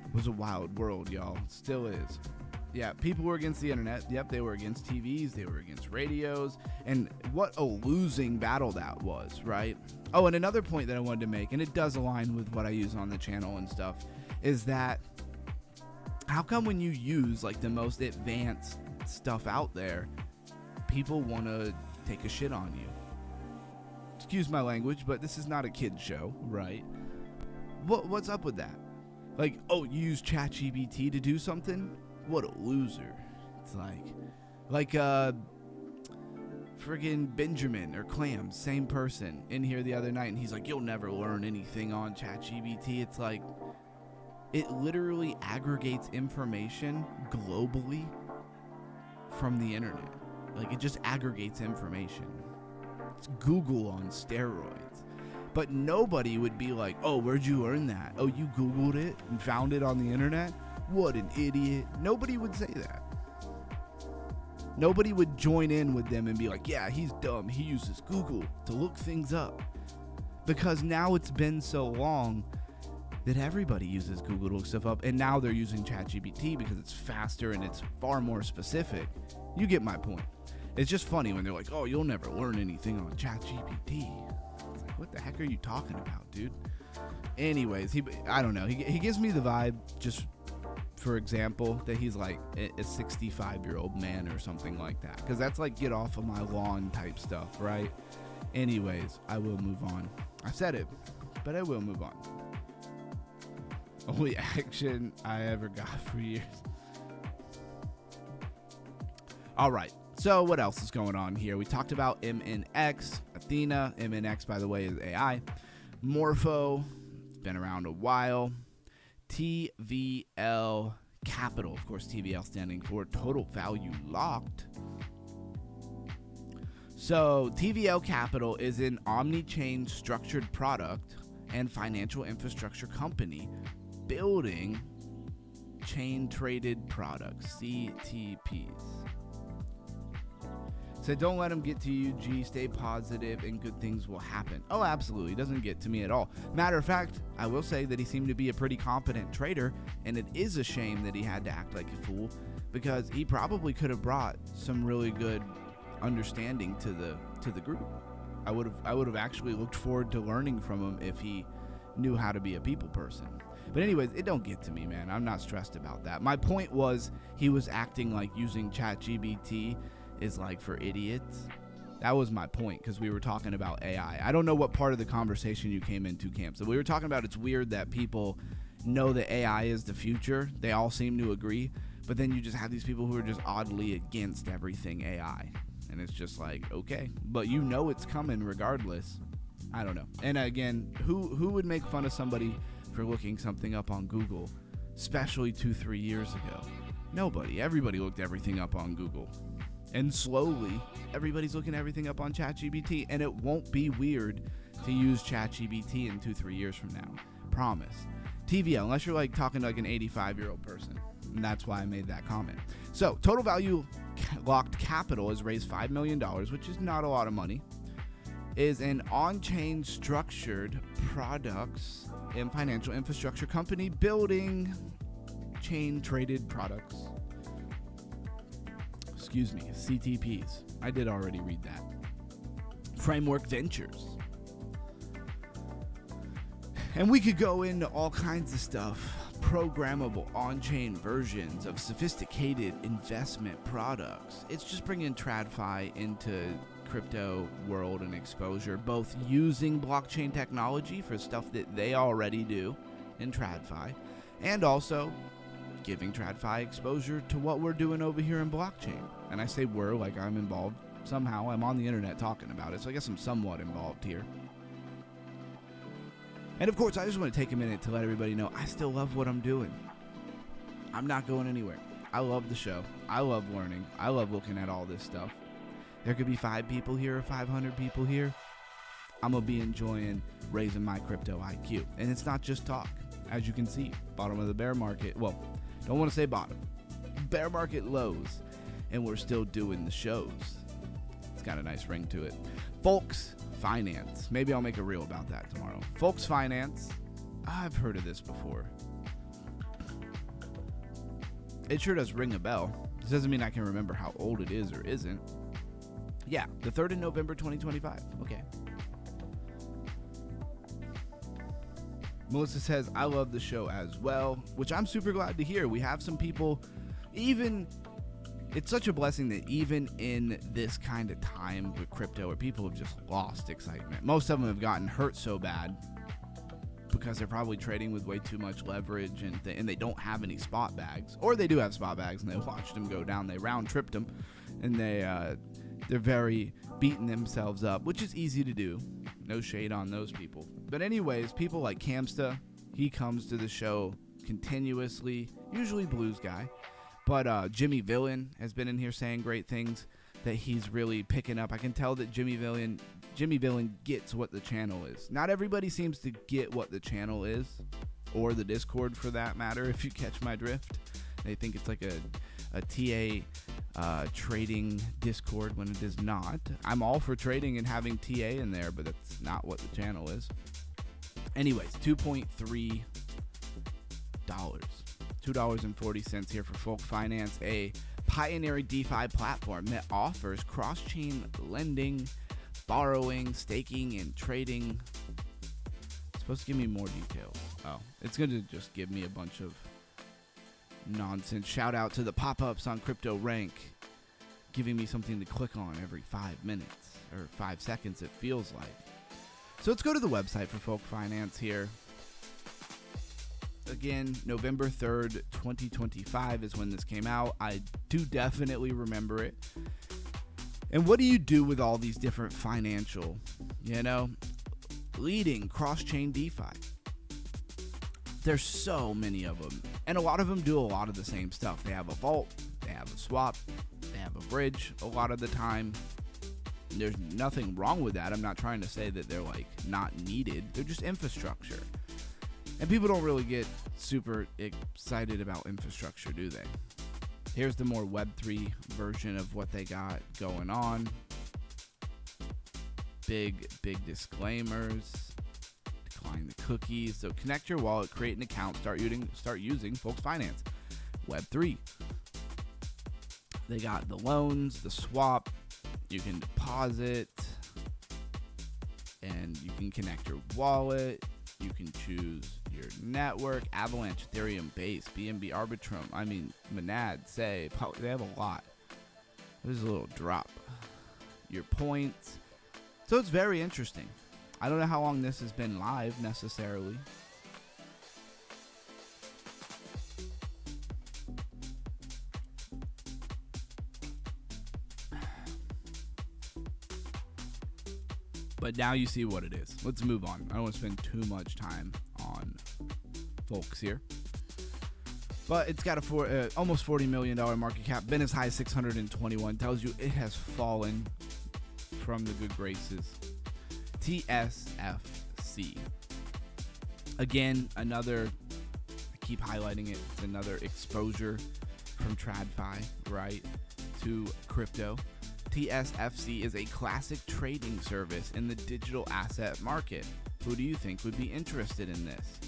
It was a wild world, y'all. It still is. Yeah, people were against the internet. Yep, they were against TVs. They were against radios. And what a losing battle that was, right? Oh, and another point that I wanted to make, and it does align with what I use on the channel and stuff, is that how come when you use like the most advanced stuff out there, people want to take a shit on you? Excuse my language, but this is not a kid's show, right? What's up with that? Like, oh, you use ChatGPT to do something? What a loser. It's like friggin' Benjamin or Clams, same person, in here the other night, and he's like, you'll never learn anything on ChatGPT. It's like, it literally aggregates information globally from the internet. Like, it just aggregates information. It's Google on steroids. But nobody would be like, oh, where'd you learn that? Oh, you Googled it and found it on the internet? What an idiot. Nobody would say that. Nobody would join in with them and be like, yeah, he's dumb. He uses Google to look things up. Because now it's been so long that everybody uses Google to look stuff up. And now they're using ChatGPT because it's faster and it's far more specific. You get my point. It's just funny when they're like, oh, you'll never learn anything on ChatGPT. It's like, what the heck are you talking about, dude? Anyways, I don't know. He gives me the vibe, just for example, that he's like a 65-year-old man or something like that. Because that's like get off of my lawn type stuff, right? Anyways, I will move on. I said it, but I will move on. Only action I ever got for years. All right. So what else is going on here? We talked about MemeX, Athena. MemeX, by the way, is AI. Morpho, it's been around a while. TVL Capital, of course, TVL standing for Total Value Locked. So TVL Capital is an omni-chain structured product and financial infrastructure company building chain traded products, CTPs. So don't let them get to you, G. Stay positive and good things will happen. Oh, absolutely. It doesn't get to me at all. Matter of fact, I will say that he seemed to be a pretty competent trader, and it is a shame that he had to act like a fool, because he probably could have brought some really good understanding to the group. I would have actually looked forward to learning from him if he knew how to be a people person. But anyways, it don't get to me, man. I'm not stressed about that. My point was he was acting like using ChatGPT is like for idiots. That was my point, because we were talking about AI. I don't know what part of the conversation you came into, Camp. So we were talking about it's weird that people know that AI is the future. They all seem to agree. But then you just have these people who are just oddly against everything AI. And it's just like, okay. But you know it's coming regardless. I don't know. And again, who would make fun of somebody for looking something up on Google, especially 2-3 years ago? Nobody. Everybody looked everything up on Google. And slowly, everybody's looking everything up on ChatGPT, and it won't be weird to use ChatGPT in 2-3 years from now. Promise. TVL, unless you're like talking to like an 85-year-old person. And that's why I made that comment. So, total value locked capital has raised $5 million, which is not a lot of money. Is an on-chain structured products and financial infrastructure company building chain-traded products. Excuse me, CTPs. I did already read that. Framework Ventures. And we could go into all kinds of stuff. Programmable on-chain versions of sophisticated investment products. It's just bringing TradFi into crypto world and exposure, both using blockchain technology for stuff that they already do in TradFi, and also giving TradFi exposure to what we're doing over here in blockchain. And I say we're like I'm involved. Somehow I'm on the internet talking about it, so I guess I'm somewhat involved here. And of course, I just want to take a minute to let everybody know I still love what I'm doing. I'm not going anywhere. I love the show. I love learning. I love looking at all this stuff. There could be 5 people here or 500 people here. I'm going to be enjoying raising my crypto IQ. And it's not just talk. As you can see, bottom of the bear market. Well, don't want to say bottom. Bear market lows. And we're still doing the shows. It's got a nice ring to it. Folks Finance. Maybe I'll make a reel about that tomorrow. Folks Finance. I've heard of this before. It sure does ring a bell. This doesn't mean I can remember how old it is or isn't. Yeah, the 3rd of November 2025. Okay. Melissa says, I love the show as well, which I'm super glad to hear. We have some people, it's such a blessing that even in this kind of time with crypto where people have just lost excitement, most of them have gotten hurt so bad because they're probably trading with way too much leverage and they don't have any spot bags, or they do have spot bags and they watched them go down, they round tripped them, and they're very beating themselves up, which is easy to do. No shade on those people. But anyways, people like Camsta, he comes to the show continuously, usually blues guy. But Jimmy Villain has been in here saying great things that he's really picking up. I can tell that Jimmy Villain gets what the channel is. Not everybody seems to get what the channel is, or the Discord for that matter, if you catch my drift. They think it's like a TA trading Discord when it is not. I'm all for trading and having TA in there, but that's not what the channel is. Anyways, $2.3. $2.40 here for Folk Finance, a pioneering DeFi platform that offers cross-chain lending, borrowing, staking, and trading. It's supposed to give me more details. Oh, it's going to just give me a bunch of nonsense. Shout out to the pop-ups on Crypto Rank, giving me something to click on every 5 minutes, or 5 seconds it feels like. So let's go to the website for Folk Finance here. Again, November 3rd, 2025 is when this came out. I do definitely remember it. And what do you do with all these different financial, leading cross-chain DeFi? There's so many of them. And a lot of them do a lot of the same stuff. They have a vault, they have a swap, they have a bridge a lot of the time. There's nothing wrong with that. I'm not trying to say that they're like not needed. They're just infrastructure. And people don't really get super excited about infrastructure, do they? Here's the more Web3 version of what they got going on. Big disclaimers. Decline the cookies. So connect your wallet, create an account, start using Folks Finance. Web3. They got the loans, the swap. You can deposit. And you can connect your wallet. You can choose your network, Avalanche, Ethereum, Base, BNB, Arbitrum, Monad, Say, they have a lot. There's a little drop. Your points. So it's very interesting. I don't know how long this has been live necessarily. But now you see what it is. Let's move on. I don't want to spend too much time on folks here. But it's got a almost $40 million market cap. Been as high as 621. Tells you it has fallen from the good graces. TSFC. Again, I keep highlighting it, it's another exposure from TradFi, right, to crypto. TSFC is a classic trading service in the digital asset market. Who do you think would be interested in this?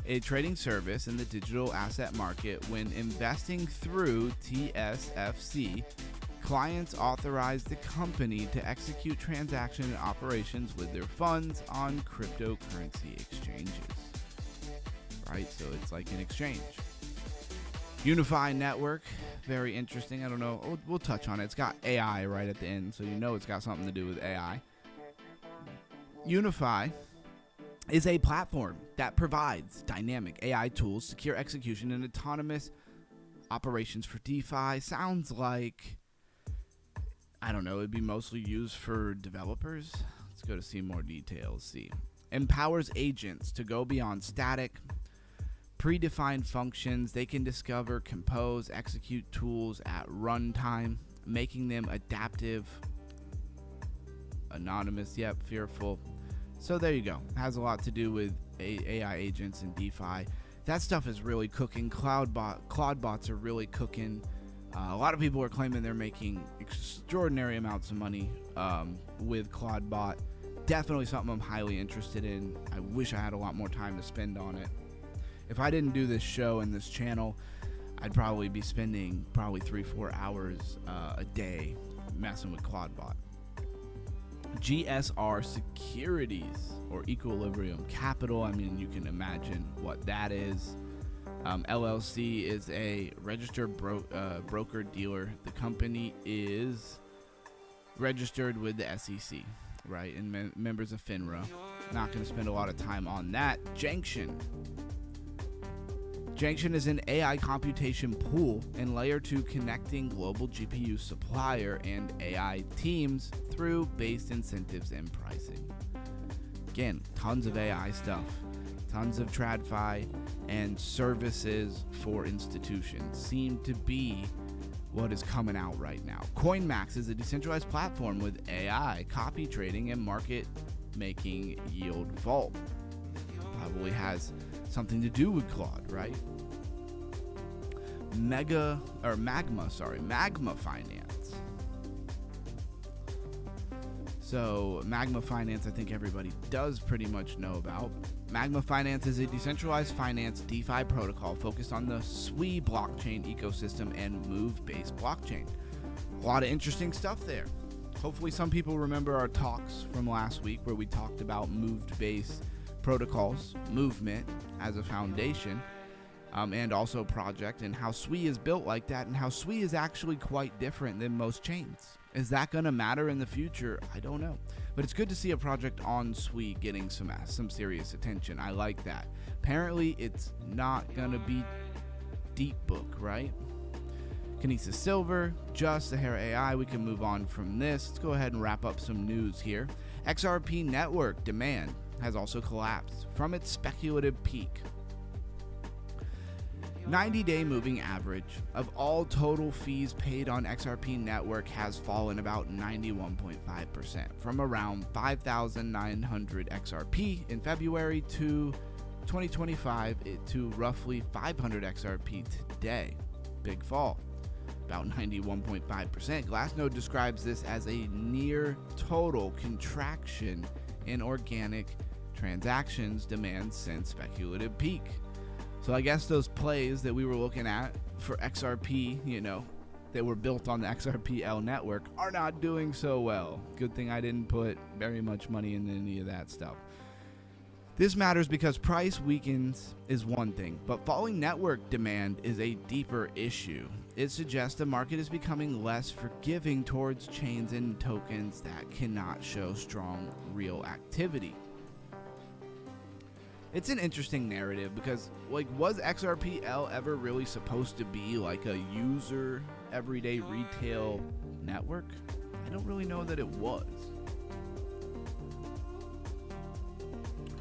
A trading service in the digital asset market. When investing through TSFC, clients authorize the company to execute transaction and operations with their funds on cryptocurrency exchanges. Right? So it's like an exchange. Unify Network, very interesting. I don't know. We'll touch on it. It's got AI right at the end, so you know it's got something to do with AI. Unify is a platform that provides dynamic AI tools, secure execution, and autonomous operations for DeFi. Sounds like, I don't know, it'd be mostly used for developers. Let's go to see more details. See. Empowers agents to go beyond static, predefined functions. They can discover, compose, execute tools at runtime, making them adaptive, anonymous, fearful. So there you go. It has a lot to do with AI agents and DeFi. That stuff is really cooking. Cloud bots are really cooking. A lot of people are claiming they're making extraordinary amounts of money with Claudebot. Definitely something I'm highly interested in. I wish I had a lot more time to spend on it. If I didn't do this show and this channel, I'd probably be spending 3-4 hours a day messing with Claudebot. GSR Securities, or Equilibrium Capital. I mean, you can imagine what that is. LLC is a registered broker-dealer. The company is registered with the SEC, right, and members of FINRA. Not going to spend a lot of time on that. Junction. Junction is an AI computation pool and layer 2 connecting global GPU supplier and AI teams through base incentives and pricing. Again, tons of AI stuff, tons of TradFi, and services for institutions seem to be what is coming out right now. CoinMax is a decentralized platform with AI, copy trading, and market making yield vault. Probably has something to do with Claude, right? Magma Finance. So Magma Finance, I think everybody does pretty much know about. Magma Finance is a decentralized finance DeFi protocol focused on the Sui blockchain ecosystem and Move-based blockchain. A lot of interesting stuff there. Hopefully some people remember our talks from last week where we talked about Move-based protocols, movement as a foundation, and also project, and how Sui is built like that, and how Sui is actually quite different than most chains. Is that going to matter in the future? I don't know. But it's good to see a project on Sui getting some serious attention. I like that. Apparently, it's not going to be Deep Book, right? Kinesis Silver, Just, Sahara AI. We can move on from this. Let's go ahead and wrap up some news here. XRP network demand has also collapsed from its speculative peak. 90-day moving average of all total fees paid on XRP network has fallen about 91.5% from around 5,900 XRP in February to 2025 to roughly 500 XRP today. Big fall, about 91.5%. Glassnode describes this as a near total contraction in organic transactions demand since speculative peak. So I guess those plays that we were looking at for XRP, that were built on the XRPL network are not doing so well. Good thing I didn't put very much money in any of that stuff. This matters because price weakens is one thing, but falling network demand is a deeper issue. It suggests the market is becoming less forgiving towards chains and tokens that cannot show strong real activity. It's an interesting narrative because, was XRPL ever really supposed to be like a user, everyday retail network? I don't really know that it was.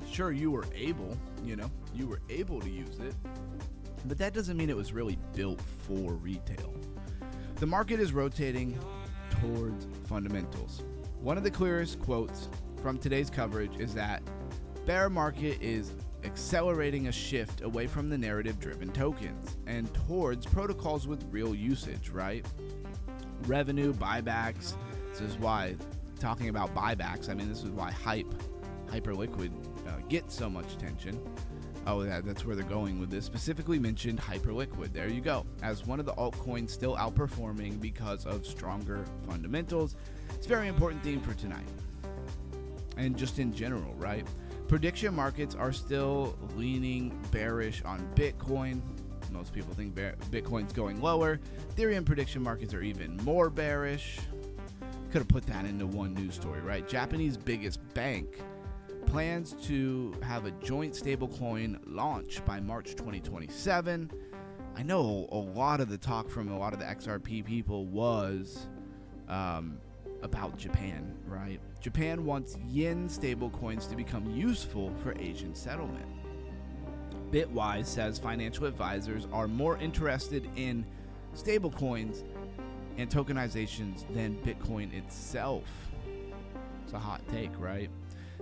Sure, you were able to use it, but that doesn't mean it was really built for retail. The market is rotating towards fundamentals. One of the clearest quotes from today's coverage is that bear market is accelerating a shift away from the narrative-driven tokens and towards protocols with real usage, right? Revenue, buybacks. This is why, talking about buybacks, I mean, this is why Hyperliquid gets so much attention. Oh, that's where they're going with this. Specifically mentioned Hyperliquid. There you go. As one of the altcoins still outperforming because of stronger fundamentals. It's a very important theme for tonight. And just in general, right? Prediction markets are still leaning bearish on Bitcoin. Most people think Bitcoin's going lower. Ethereum prediction markets are even more bearish. Could have put that into one news story, right? Japanese biggest bank plans to have a joint stablecoin launch by March 2027. I know a lot of the talk from a lot of the XRP people was about Japan, right? Japan wants yen stablecoins to become useful for Asian settlement. Bitwise says financial advisors are more interested in stablecoins and tokenizations than Bitcoin itself. It's a hot take, right?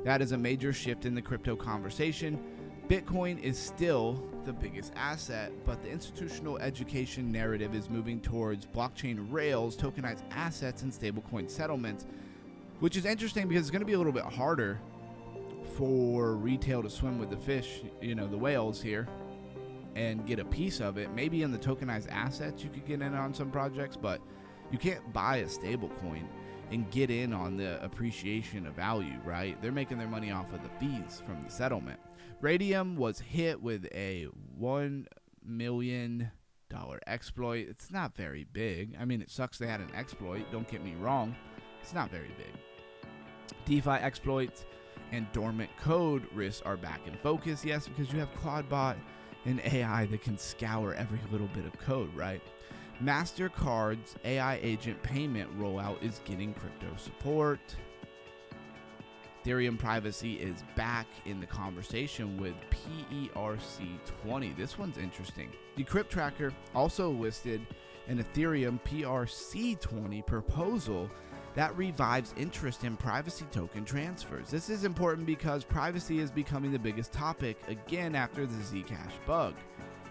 That is a major shift in the crypto conversation. Bitcoin is still the biggest asset, but the institutional education narrative is moving towards blockchain rails, tokenized assets, and stablecoin settlements, which is interesting because it's going to be a little bit harder for retail to swim with the fish, the whales here, and get a piece of it. Maybe in the tokenized assets you could get in on some projects, but you can't buy a stablecoin and get in on the appreciation of value, right? They're making their money off of the fees from the settlement. Radium was hit with a $1 million exploit. It's not very big. I mean, it sucks they had an exploit. Don't get me wrong. It's not very big. DeFi exploits and dormant code risks are back in focus. Yes, because you have Claudebot and AI that can scour every little bit of code, right? MasterCard's AI agent payment rollout is getting crypto support. Ethereum privacy is back in the conversation with PERC20. This one's interesting. Decrypt Tracker also listed an Ethereum PRC20 proposal that revives interest in privacy token transfers. This is important because privacy is becoming the biggest topic again after the Zcash bug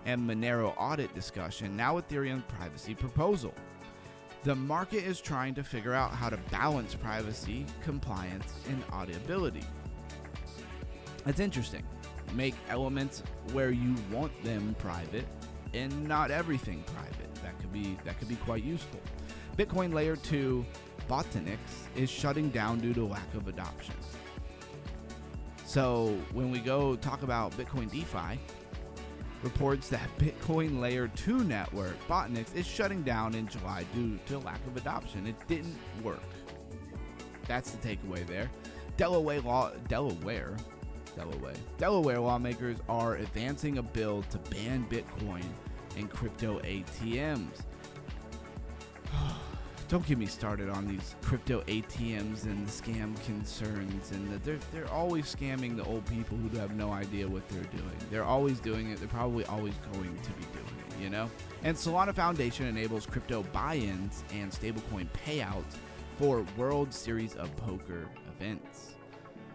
and Monero audit discussion. Now Ethereum privacy proposal. The market is trying to figure out how to balance privacy, compliance, and auditability. That's interesting. Make elements where you want them private and not everything private. That could be quite useful. Bitcoin layer 2 botanics is shutting down due to lack of adoption. So when we go talk about Bitcoin DeFi, reports that Bitcoin layer 2 network botanics is shutting down in July due to lack of adoption. It didn't work. That's the takeaway there. Delaware lawmakers are advancing a bill to ban Bitcoin and crypto ATMs. Don't get me started on these crypto ATMs and the scam concerns, and they're always scamming the old people who have no idea what they're doing. They're always doing it. They're probably always going to be doing it, And Solana Foundation enables crypto buy-ins and stablecoin payouts for World Series of Poker events.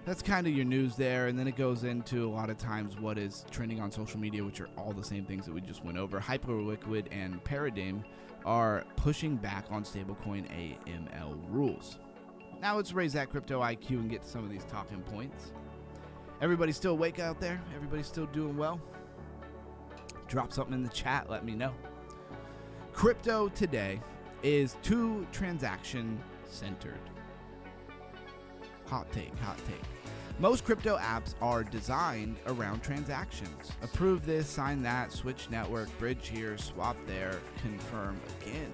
That's kind of your news there, and then it goes into a lot of times what is trending on social media, which are all the same things that we just went over. Hyperliquid and Paradigm are pushing back on stablecoin AML rules. Now let's raise that crypto IQ and get to some of these talking points. Everybody still awake out there? Everybody still doing well? Drop something in the chat, let me know. Crypto today is too transaction centered. Hot take. Most crypto apps are designed around transactions. Approve this, sign that, switch network, bridge here, swap there, confirm again.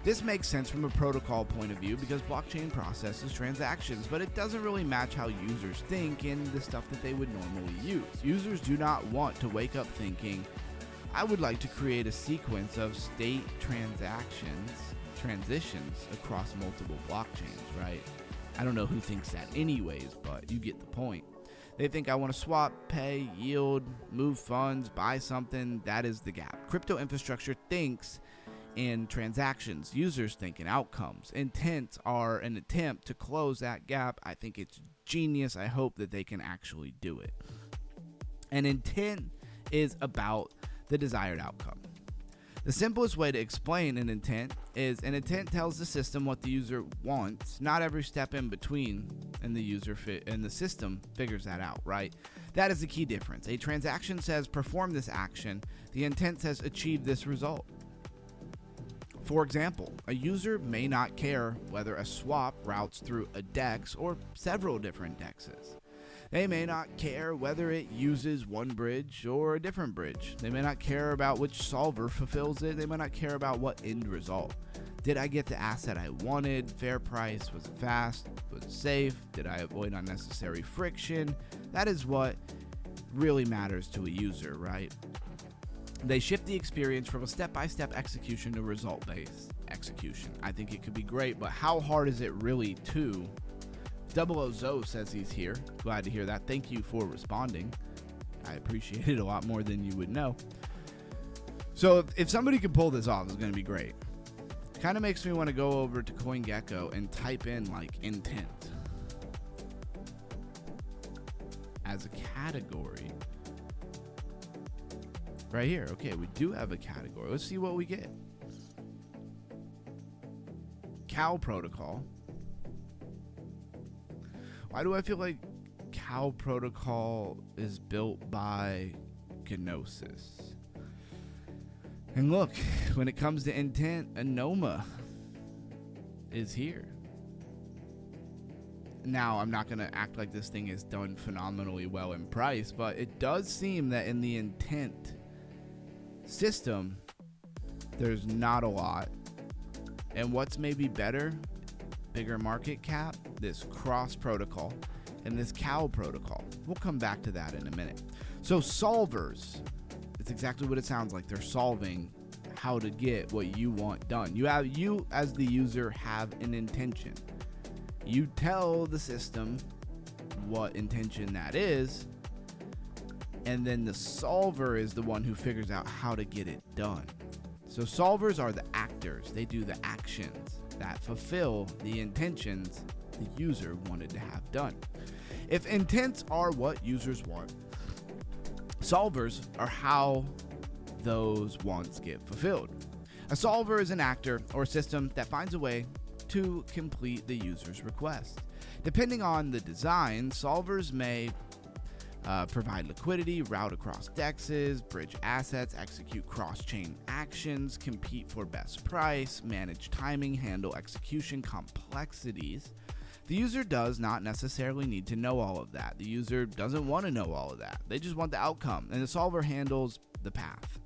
This makes sense from a protocol point of view because blockchain processes transactions, but it doesn't really match how users think and the stuff that they would normally use. Users do not want to wake up thinking, I would like to create a sequence of state transitions across multiple blockchains, right? I don't know who thinks that anyways, but you get the point. They think I want to swap, pay, yield, move funds, buy something. That is the gap. Crypto infrastructure thinks in transactions. Users think in outcomes. Intents are an attempt to close that gap. I think it's genius. I hope that they can actually do it. And intent is about the desired outcome. The simplest way to explain an intent is an intent tells the system what the user wants, not every step in between, and the system figures that out, right? That is the key difference. A transaction says perform this action, the intent says achieve this result. For example, a user may not care whether a swap routes through a DEX or several different DEXs. They may not care whether it uses one bridge or a different bridge. They may not care about which solver fulfills it. They may not care about what end result. Did I get the asset I wanted? Fair price? Was it fast? Was it safe? Did I avoid unnecessary friction? That is what really matters to a user, right? They shift the experience from a step-by-step execution to result-based execution. I think it could be great, but how hard is it really to? Double O Zo says he's here. Glad to hear that. Thank you for responding. I appreciate it a lot more than you would know. So if somebody could pull this off, it's going to be great. Kind of makes me want to go over to CoinGecko and type in like intent as a category. Right here. Okay, we do have a category. Let's see what we get. Cow protocol. Why do I feel like Cow protocol is built by Gnosis? And look, when it comes to intent, Anoma is here. Now, I'm not going to act like this thing is done phenomenally well in price, but it does seem that in the intent system, there's not a lot. And what's maybe better, bigger market cap, this cross protocol, and this Cow protocol. We'll come back to that in a minute. So solvers, it's exactly what it sounds like. They're solving how to get what you want done. You as the user have an intention. You tell the system what intention that is, and then the solver is the one who figures out how to get it done. So solvers are the actors. They do the actions that fulfill the intentions the user wanted to have done. If intents are what users want, solvers are how those wants get fulfilled. A solver is an actor or system that finds a way to complete the user's request. Depending on the design, solvers may provide liquidity, route across DEXs, bridge assets, execute cross-chain actions, compete for best price, manage timing, handle execution complexities. The user does not necessarily need to know all of that. The user doesn't want to know all of that. They just want the outcome, and the solver handles the path.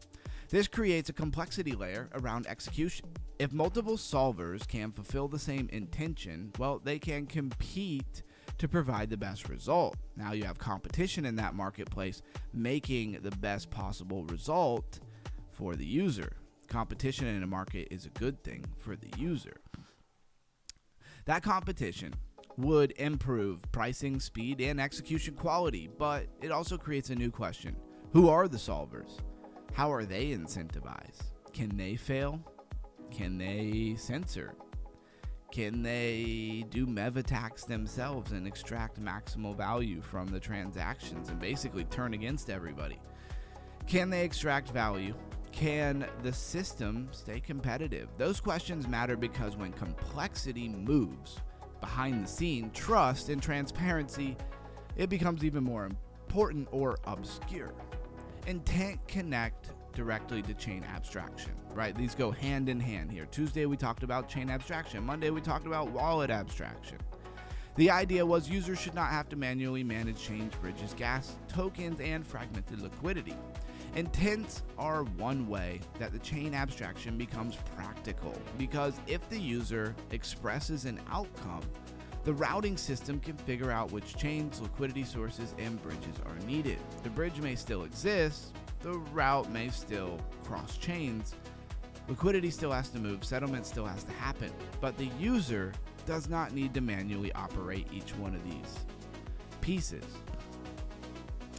This creates a complexity layer around execution. If multiple solvers can fulfill the same intention, well, they can compete to provide the best result. Now you have competition in that marketplace, making the best possible result for the user. Competition in a market is a good thing for the user. That competition would improve pricing, speed, and execution quality, but it also creates a new question. Who are the solvers? How are they incentivized? Can they fail? Can they censor? Can they do MEV attacks themselves and extract maximal value from the transactions and basically turn against everybody? Can they extract value? Can the system stay competitive? Those questions matter because when complexity moves behind the scene, trust and transparency, it becomes even more important or obscure. Intent connect directly to chain abstraction, right? These go hand in hand here. Tuesday we talked about chain abstraction. Monday we talked about wallet abstraction. The idea was users should not have to manually manage chains, bridges, gas, tokens, and fragmented liquidity. Intents are one way that the chain abstraction becomes practical, because if the user expresses an outcome, the routing system can figure out which chains, liquidity sources, and bridges are needed. The bridge may still exist, the route may still cross chains, liquidity still has to move, settlement still has to happen, but the user does not need to manually operate each one of these pieces.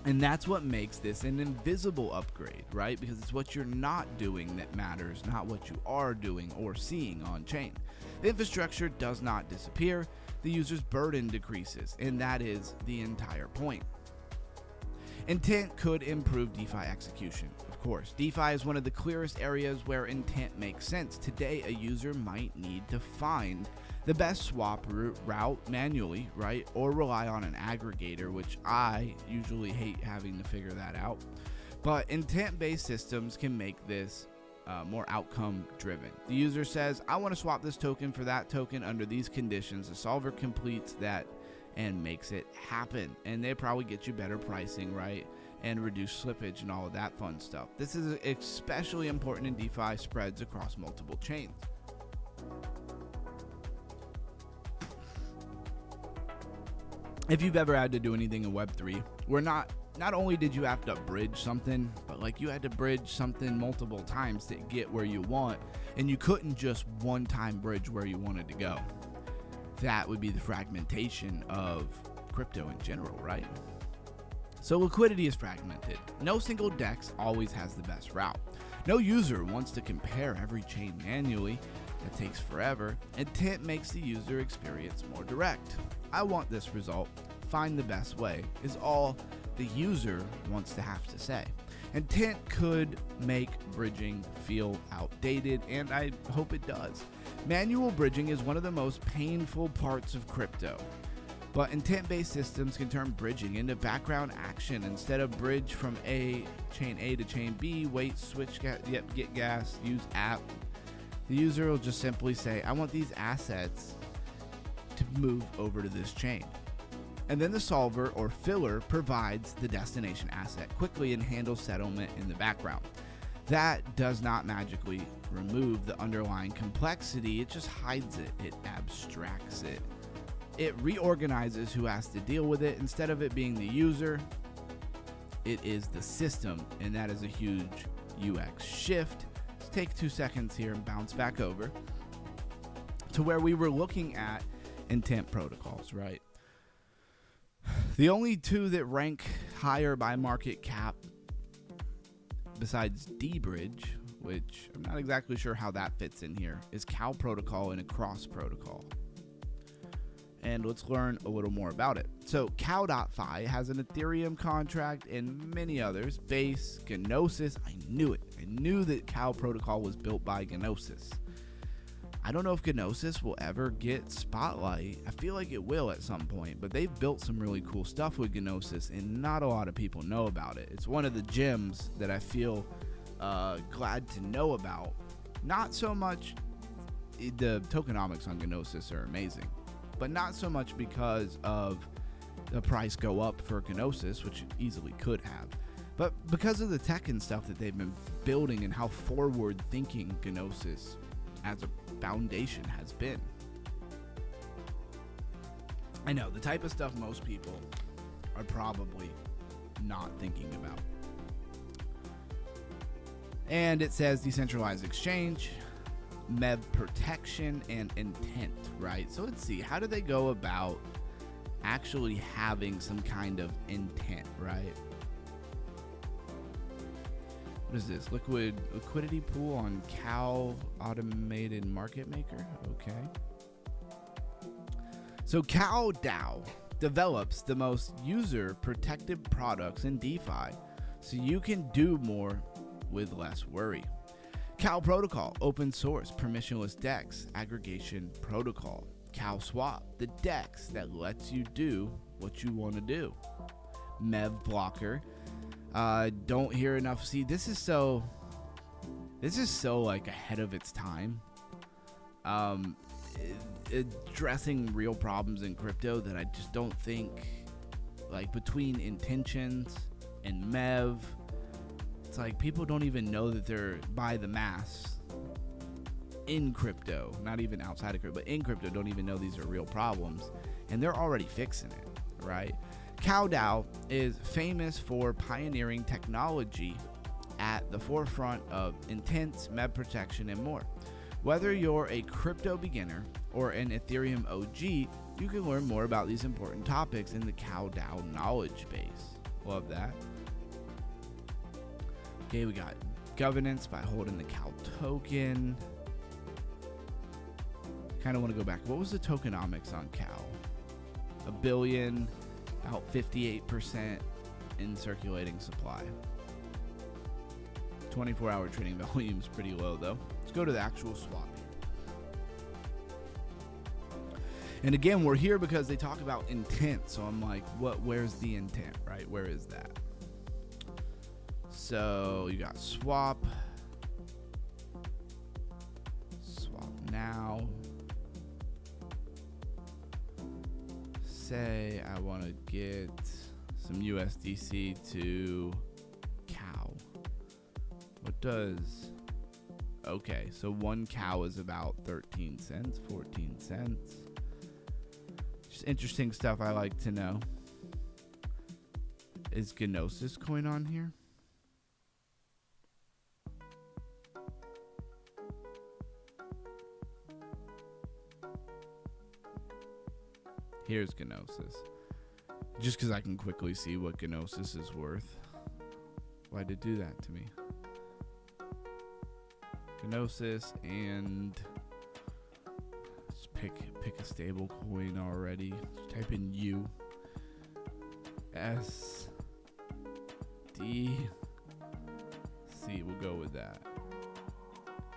And that's what makes this an invisible upgrade, right? Because it's what you're not doing that matters, not what you are doing or seeing on chain. The infrastructure does not disappear, the user's burden decreases, and that is the entire point. Intent could improve DeFi execution. Of course, DeFi is one of the clearest areas where intent makes sense. Today, a user might need to find the best swap route manually, right? Or rely on an aggregator, which I usually hate having to figure that out. But intent-based systems can make this more outcome driven. The user says, I want to swap this token for that token under these conditions. The solver completes that and makes it happen. And they probably get you better pricing, right? And reduce slippage and all of that fun stuff. This is especially important in DeFi spreads across multiple chains. If you've ever had to do anything in Web3, where not only did you have to bridge something, but like you had to bridge something multiple times to get where you want, and you couldn't just one time bridge where you wanted to go. That would be the fragmentation of crypto in general, right? So liquidity is fragmented. No single DEX always has the best route. No user wants to compare every chain manually. That takes forever. Intent makes the user experience more direct. I want this result. Find the best way is all the user wants to have to say. Intent could make bridging feel outdated, and I hope it does. Manual bridging is one of the most painful parts of crypto. But intent-based systems can turn bridging into background action. Instead of bridge from chain A to chain B, wait, switch, get gas, use app. The user will just simply say, I want these assets to move over to this chain. And then the solver or filler provides the destination asset quickly and handles settlement in the background. That does not magically remove the underlying complexity, it just hides it, it abstracts it. It reorganizes who has to deal with it. Instead of it being the user, it is the system, and that is a huge UX shift. Let's take 2 seconds here and bounce back over to where we were looking at intent protocols, right? The only two that rank higher by market cap besides dBridge, which I'm not exactly sure how that fits in here, is Cow Protocol and a Cross Protocol. And let's learn a little more about it. So Cow.fi has an Ethereum contract and many others. Base, Gnosis, I knew it. I knew that Cow Protocol was built by Gnosis. I don't know if Gnosis will ever get spotlight. I feel like it will at some point, but they've built some really cool stuff with Gnosis and not a lot of people know about it. It's one of the gems that I feel glad to know about. Not so much, the tokenomics on Gnosis are amazing, but not so much because of the price go up for Gnosis, which it easily could have, but because of the tech and stuff that they've been building and how forward thinking Gnosis as a foundation has been. I know, the type of stuff most people are probably not thinking about. And it says decentralized exchange, MEV protection, and intent, right? So let's see, how do they go about actually having some kind of intent, right? What is this? Liquidity pool on Cow automated market maker? Okay. So Cow DAO develops the most user protected products in DeFi so you can do more with less worry. Cow Protocol, open source, permissionless DEX, aggregation protocol. Cow Swap, the DEX that lets you do what you want to do. MEV blocker. Don't hear enough. See, this is so like ahead of its time. Addressing real problems in crypto that I just don't think, like between intentions and MEV, it's like people don't even know that they're by the mass in crypto, not even outside of crypto, but in crypto don't even know these are real problems, and they're already fixing it, right? CowDAO is famous for pioneering technology at the forefront of intents, MEV protection, and more. Whether you're a crypto beginner or an Ethereum OG, you can learn more about these important topics in the CowDAO knowledge base. Love that. Okay, we got governance by holding the Cow token. Kind of want to go back. What was the tokenomics on Cow? $1 billion, about 58% in circulating supply. 24-hour trading volume is pretty low though. Let's go to the actual swap here. And again, we're here because they talk about intent. So I'm like, where's the intent, right? Where is that? So you got swap. Swap now. Say I want to get some USDC to cow. What does... Okay, so 1 cow is about 13 cents, 14 cents. Just interesting stuff I like to know. Is Gnosis coin on here? Here's Gnosis. Just because I can quickly see what Gnosis is worth. Why'd it do that to me? Gnosis, and just pick a stable coin already. Just type in U S D C. We'll go with that.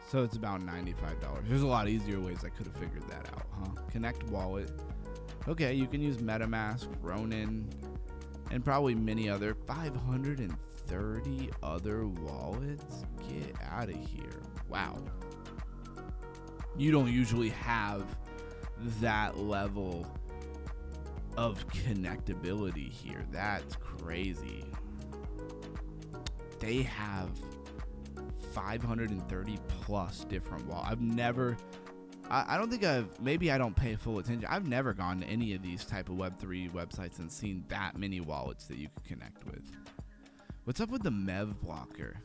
So it's about $95. There's a lot easier ways I could have figured that out, huh? Connect wallet. Okay, you can use MetaMask, Ronin, and probably many other 530 other wallets. Get out of here. Wow. You don't usually have that level of connectability here. That's crazy. They have 530 plus different wallets. I've never... I don't think maybe I don't pay full attention. I've never gone to any of these type of Web3 websites and seen that many wallets that you could connect with. What's up with the MEV blocker?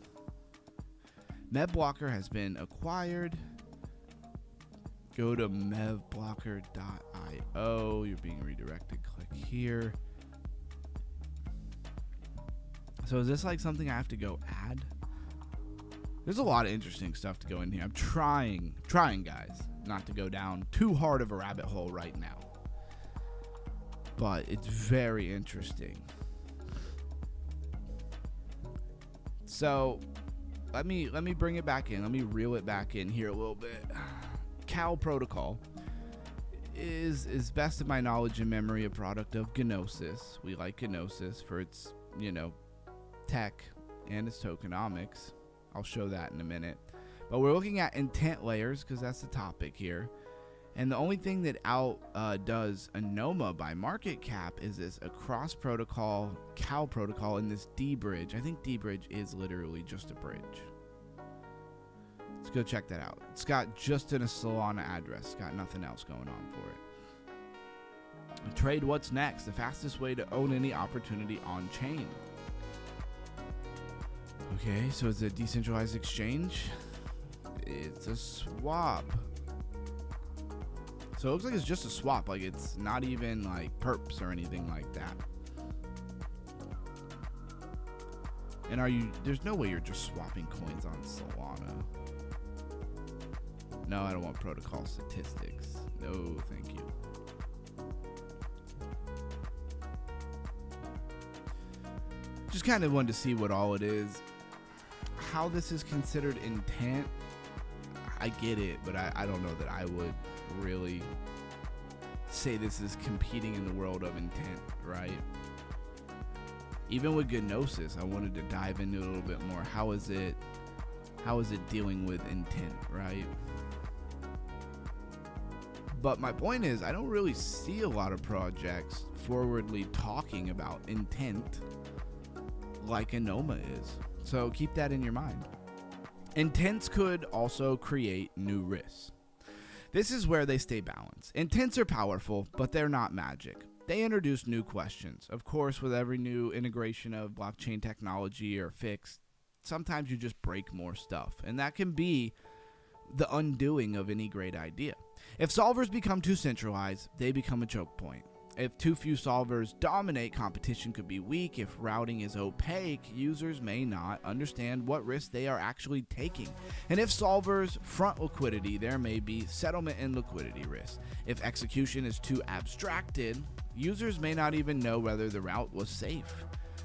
MEV blocker has been acquired. Go to mevblocker.io. You're being redirected. Click here. So is this like something I have to go add? There's a lot of interesting stuff to go in here. I'm trying guys, not to go down too hard of a rabbit hole right now. But it's very interesting. So let me bring it back in. Let me reel it back in here a little bit. Cow protocol is best of my knowledge and memory a product of Gnosis. We like Gnosis for its, tech and its tokenomics. I'll show that in a minute. But we're looking at intent layers because that's the topic here. And the only thing that outdoes Anoma by market cap is this a cross protocol, cow protocol, and this D bridge. I think D bridge is literally just a bridge. Let's go check that out. It's got just an Solana address. It's got nothing else going on for it. Trade what's next. The fastest way to own any opportunity on chain. Okay, so it's a decentralized exchange. It's a swap. So it looks like it's just a swap. Like it's not even like perps or anything like that. And there's no way you're just swapping coins on Solana. No, I don't want protocol statistics. No, thank you. Just kind of wanted to see what all it is. How this is considered intent, I get it, but I don't know that I would really say this is competing in the world of intent, right? Even with Gnosis, I wanted to dive into it a little bit more. How is it dealing with intent, right? But my point is, I don't really see a lot of projects forwardly talking about intent like Anoma is. So keep that in your mind. Intents could also create new risks. This is where they stay balanced. Intents are powerful, but they're not magic. They introduce new questions. Of course, with every new integration of blockchain technology or fix, sometimes you just break more stuff. And that can be the undoing of any great idea. If solvers become too centralized, they become a choke point. If too few solvers dominate, competition could be weak. If routing is opaque, users may not understand what risks they are actually taking. And if solvers front liquidity, there may be settlement and liquidity risks. If execution is too abstracted, users may not even know whether the route was safe.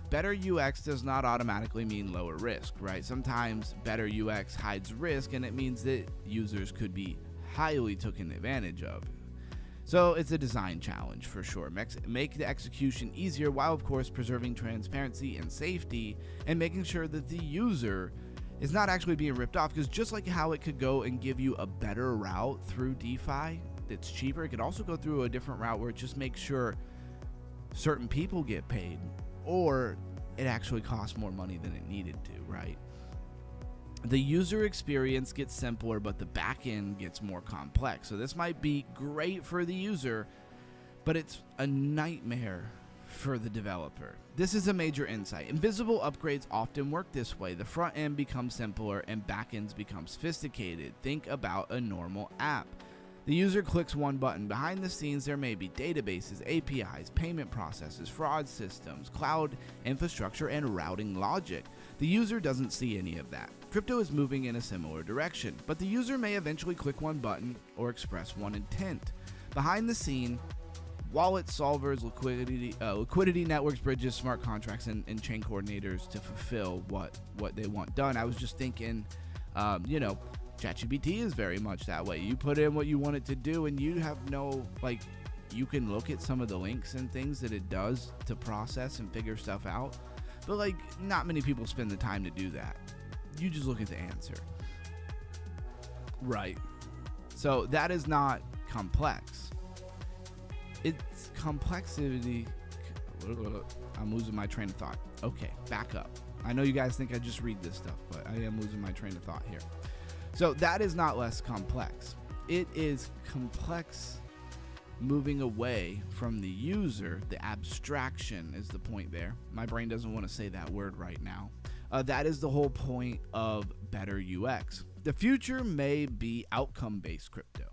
Better UX does not automatically mean lower risk, right? Sometimes better UX hides risk, and it means that users could be highly taken advantage of. So it's a design challenge for sure. Make the execution easier while, of course, preserving transparency and safety, and making sure that the user is not actually being ripped off. Because just like how it could go and give you a better route through DeFi that's cheaper, it could also go through a different route where it just makes sure certain people get paid, or it actually costs more money than it needed to, right? The user experience gets simpler, but the back end gets more complex. So this might be great for the user, but it's a nightmare for the developer. This is a major insight. Invisible upgrades often work this way. The front end becomes simpler and back ends become sophisticated. Think about a normal app. The user clicks one button. Behind the scenes, there may be databases, APIs, payment processes, fraud systems, cloud infrastructure, and routing logic. The user doesn't see any of that. Crypto is moving in a similar direction, but the user may eventually click one button or express one intent. Behind the scene, wallet solvers, liquidity networks, bridges, smart contracts, and chain coordinators to fulfill what they want done. I was just thinking, ChatGPT is very much that way. You put in what you want it to do, and you have you can look at some of the links and things that it does to process and figure stuff out. But not many people spend the time to do that. You just look at the answer. Right. So that is not complex. It's complexity. I'm losing my train of thought. Okay, back up. I know you guys think I just read this stuff, but I am losing my train of thought here. So that is not less complex. It is complex moving away from the user. The abstraction is the point there. My brain doesn't want to say that word right now. That is the whole point of better UX. The future may be outcome-based crypto.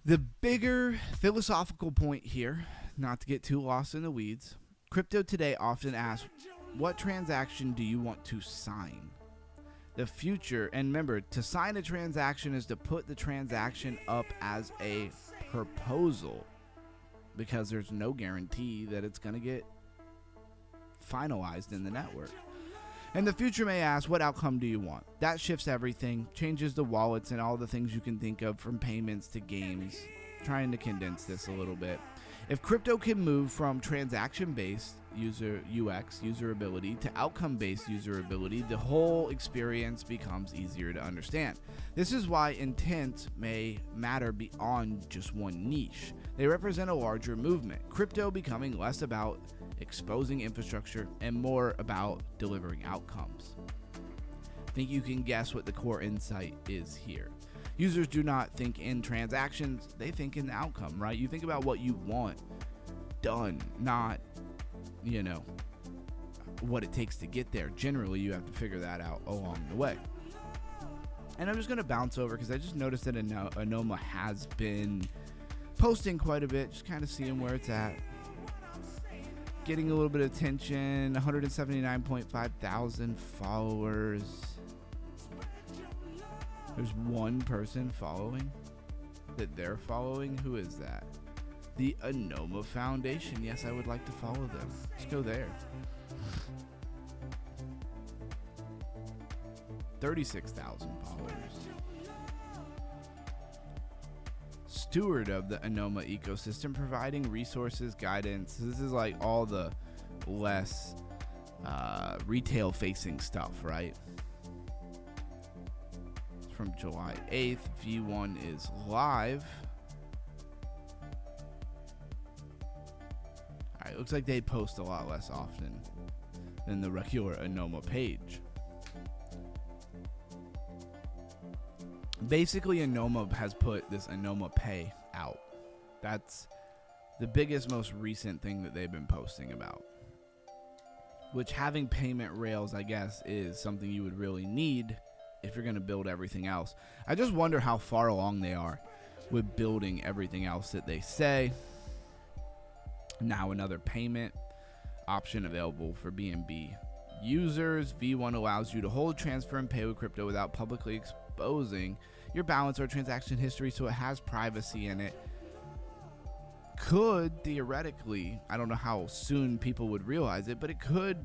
The bigger philosophical point here, not to get too lost in the weeds, crypto today often asks, what transaction do you want to sign? The future, and remember, to sign a transaction is to put the transaction up as a proposal, because there's no guarantee that it's going to get finalized in the network. And the future may ask, what outcome do you want? That shifts everything, changes the wallets and all the things you can think of, from payments to games. Trying to condense this a little bit. If crypto can move from transaction-based usability to outcome-based usability, the whole experience becomes easier to understand. This is why intent may matter beyond just one niche. They represent a larger movement. Crypto becoming less about exposing infrastructure and more about delivering outcomes. I think you can guess what the core insight is here. Users do not think in transactions, they think in the outcome, right? You think about what you want done, not, what it takes to get there. Generally, you have to figure that out along the way. And I'm just going to bounce over because I just noticed that Anoma has been posting quite a bit, just kind of seeing where it's at. Getting a little bit of attention, 179.5 thousand followers. There's one person following that they're following. Who is that? The Anoma Foundation. Yes, I would like to follow them. Let's go there. 36,000 followers. Steward of the Anoma ecosystem, providing resources, guidance. This is like all the less retail facing stuff, right? From July 8th, V1 is live. Alright, looks like they post a lot less often than the regular Anoma page. Basically, Anoma has put this Anoma Pay out. That's the biggest, most recent thing that they've been posting about. Which, having payment rails, I guess, is something you would really need if you're going to build everything else. I just wonder how far along they are with building everything else that they say. Now another payment option available for BNB users. V1 allows you to hold, transfer, and pay with crypto without publicly exposing your balance or transaction history, so it has privacy in it. could theoretically, I don't know how soon people would realize it, but it could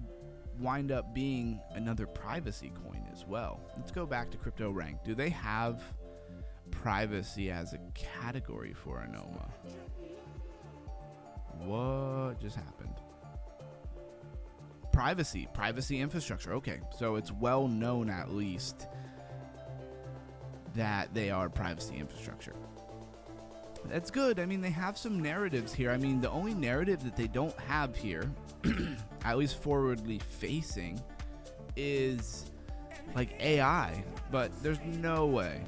wind up being another privacy coin as well. Let's go back to CryptoRank. Do they have privacy as a category for Anoma? What just happened? Privacy infrastructure. Okay, so it's well known at least that they are privacy infrastructure. That's good. I mean, they have some narratives here. I mean, the only narrative that they don't have here, at least forwardly facing, is like AI. But there's no way,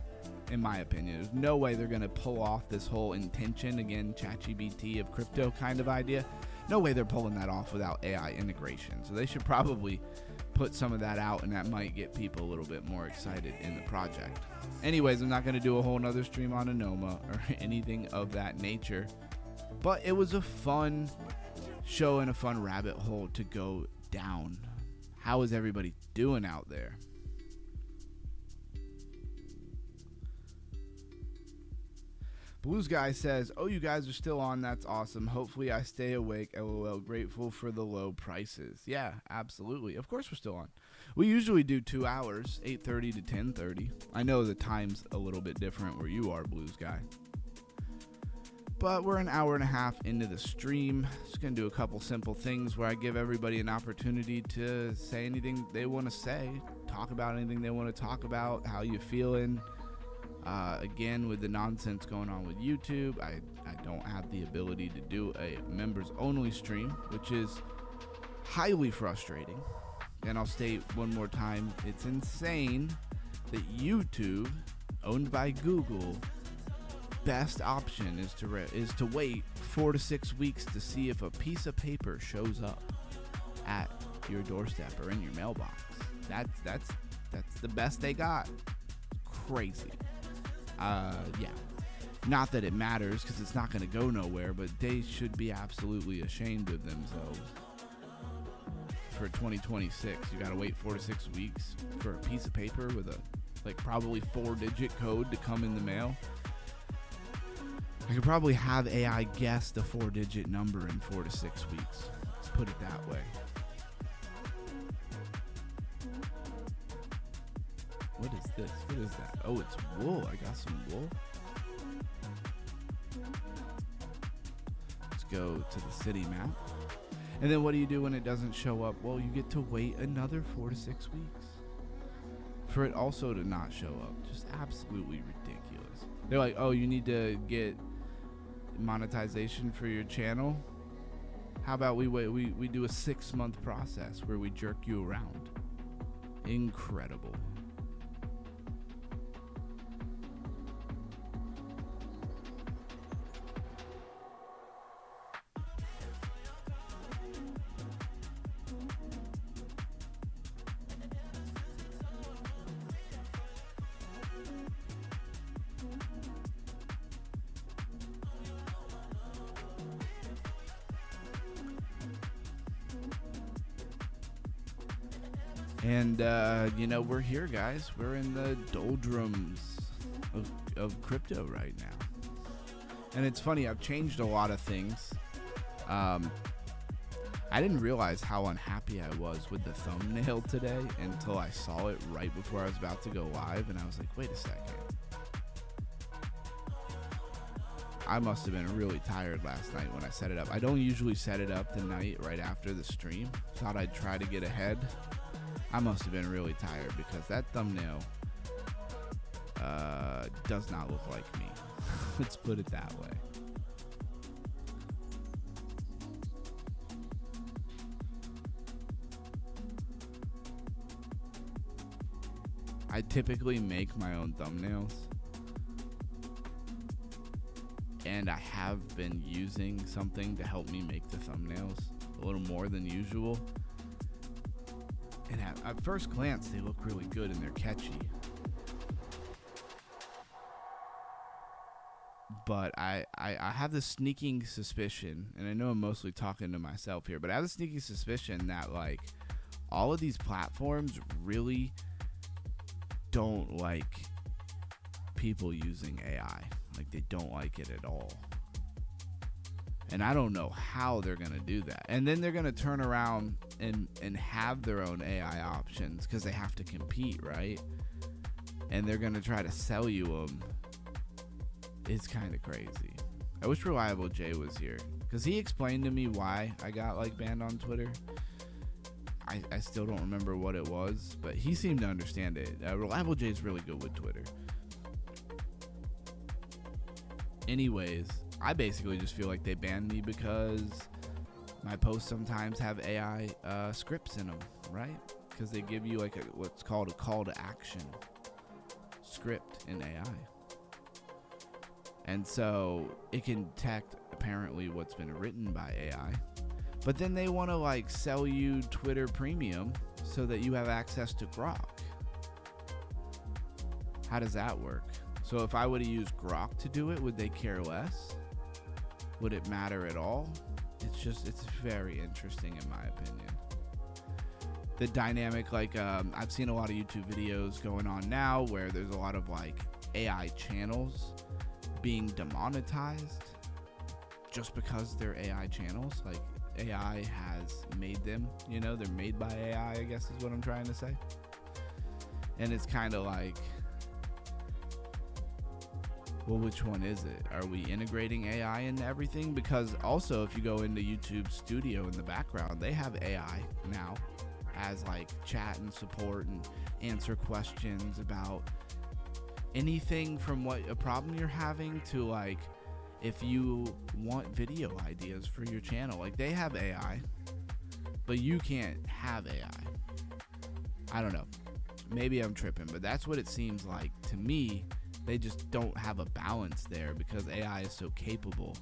in my opinion, there's no way they're going to pull off this whole intention, again, ChatGPT of crypto kind of idea. No way they're pulling that off without AI integration. So they should probably put some of that out, and that might get people a little bit more excited in the project. Anyways, I'm not going to do a whole nother stream on Anoma or anything of that nature, but it was a fun show and a fun rabbit hole to go down. How is everybody doing out there? Blues Guy says, oh, you guys are still on. That's awesome. Hopefully I stay awake. LOL. Grateful for the low prices. Yeah, absolutely. Of course we're still on. We usually do 2 hours, 8:30 to 10:30. I know the time's a little bit different where you are, Blues Guy. But we're an hour and a half into the stream. Just going to do a couple simple things where I give everybody an opportunity to say anything they want to say, talk about anything they want to talk about, how you feeling. Again, with the nonsense going on with YouTube, I don't have the ability to do a members only stream, which is highly frustrating. And I'll state one more time, it's insane that YouTube, owned by Google, best option is to wait 4 to 6 weeks to see if a piece of paper shows up at your doorstep or in your mailbox. That's the best they got. Crazy. Yeah, not that it matters because it's not going to go nowhere, but they should be absolutely ashamed of themselves. For 2026, you got to wait 4 to 6 weeks for a piece of paper with a probably 4-digit code to come in the mail. I could probably have AI guess the 4-digit number in 4 to 6 weeks. Let's put it that way. What is this? What is that? Oh, it's wool. I got some wool. Let's go to the city map. And then what do you do when it doesn't show up? Well, you get to wait another 4 to 6 weeks for it also to not show up. Just absolutely ridiculous. They're like, oh, you need to get monetization for your channel? How about we wait? We do a 6-month process where we jerk you around. Incredible. And, we're here, guys. We're in the doldrums of crypto right now. And it's funny, I've changed a lot of things. I didn't realize how unhappy I was with the thumbnail today until I saw it right before I was about to go live. And I was like, wait a second. I must have been really tired last night when I set it up. I don't usually set it up the night right after the stream. Thought I'd try to get ahead. I must have been really tired because that thumbnail does not look like me. Let's put it that way. I typically make my own thumbnails. And I have been using something to help me make the thumbnails a little more than usual. And at first glance, they look really good and they're catchy. But I have this sneaking suspicion, and I know I'm mostly talking to myself here, but I have a sneaking suspicion that all of these platforms really don't like people using AI. They don't like it at all. And I don't know how they're going to do that. And then they're going to turn around and have their own AI options because they have to compete, right? And they're going to try to sell you them. It's kind of crazy. I wish Reliable J was here because he explained to me why I got like banned on Twitter. I still don't remember what it was, but he seemed to understand it. Reliable J is really good with Twitter. Anyways, I basically just feel like they banned me because my posts sometimes have AI scripts in them, right? Because they give you like what's called a call to action script in AI. And so it can detect apparently what's been written by AI. But then they want to like sell you Twitter Premium so that you have access to Grok. How does that work? So if I were to use Grok to do it, would they care less? Would it matter at all? It's very interesting in my opinion. The dynamic, like I've seen a lot of YouTube videos going on now where there's a lot of like AI channels being demonetized just because they're AI channels. Like AI has made them, you know, they're made by AI, I guess is what I'm trying to say. And it's kind of like, well, which one is it? Are we integrating AI into everything? Because also, if you go into YouTube Studio in the background, they have AI now as like chat and support and answer questions about anything from what a problem you're having to like if you want video ideas for your channel. Like they have AI, but you can't have AI. I don't know. Maybe I'm tripping, but that's what it seems like to me. They just don't have a balance there because AI is so capable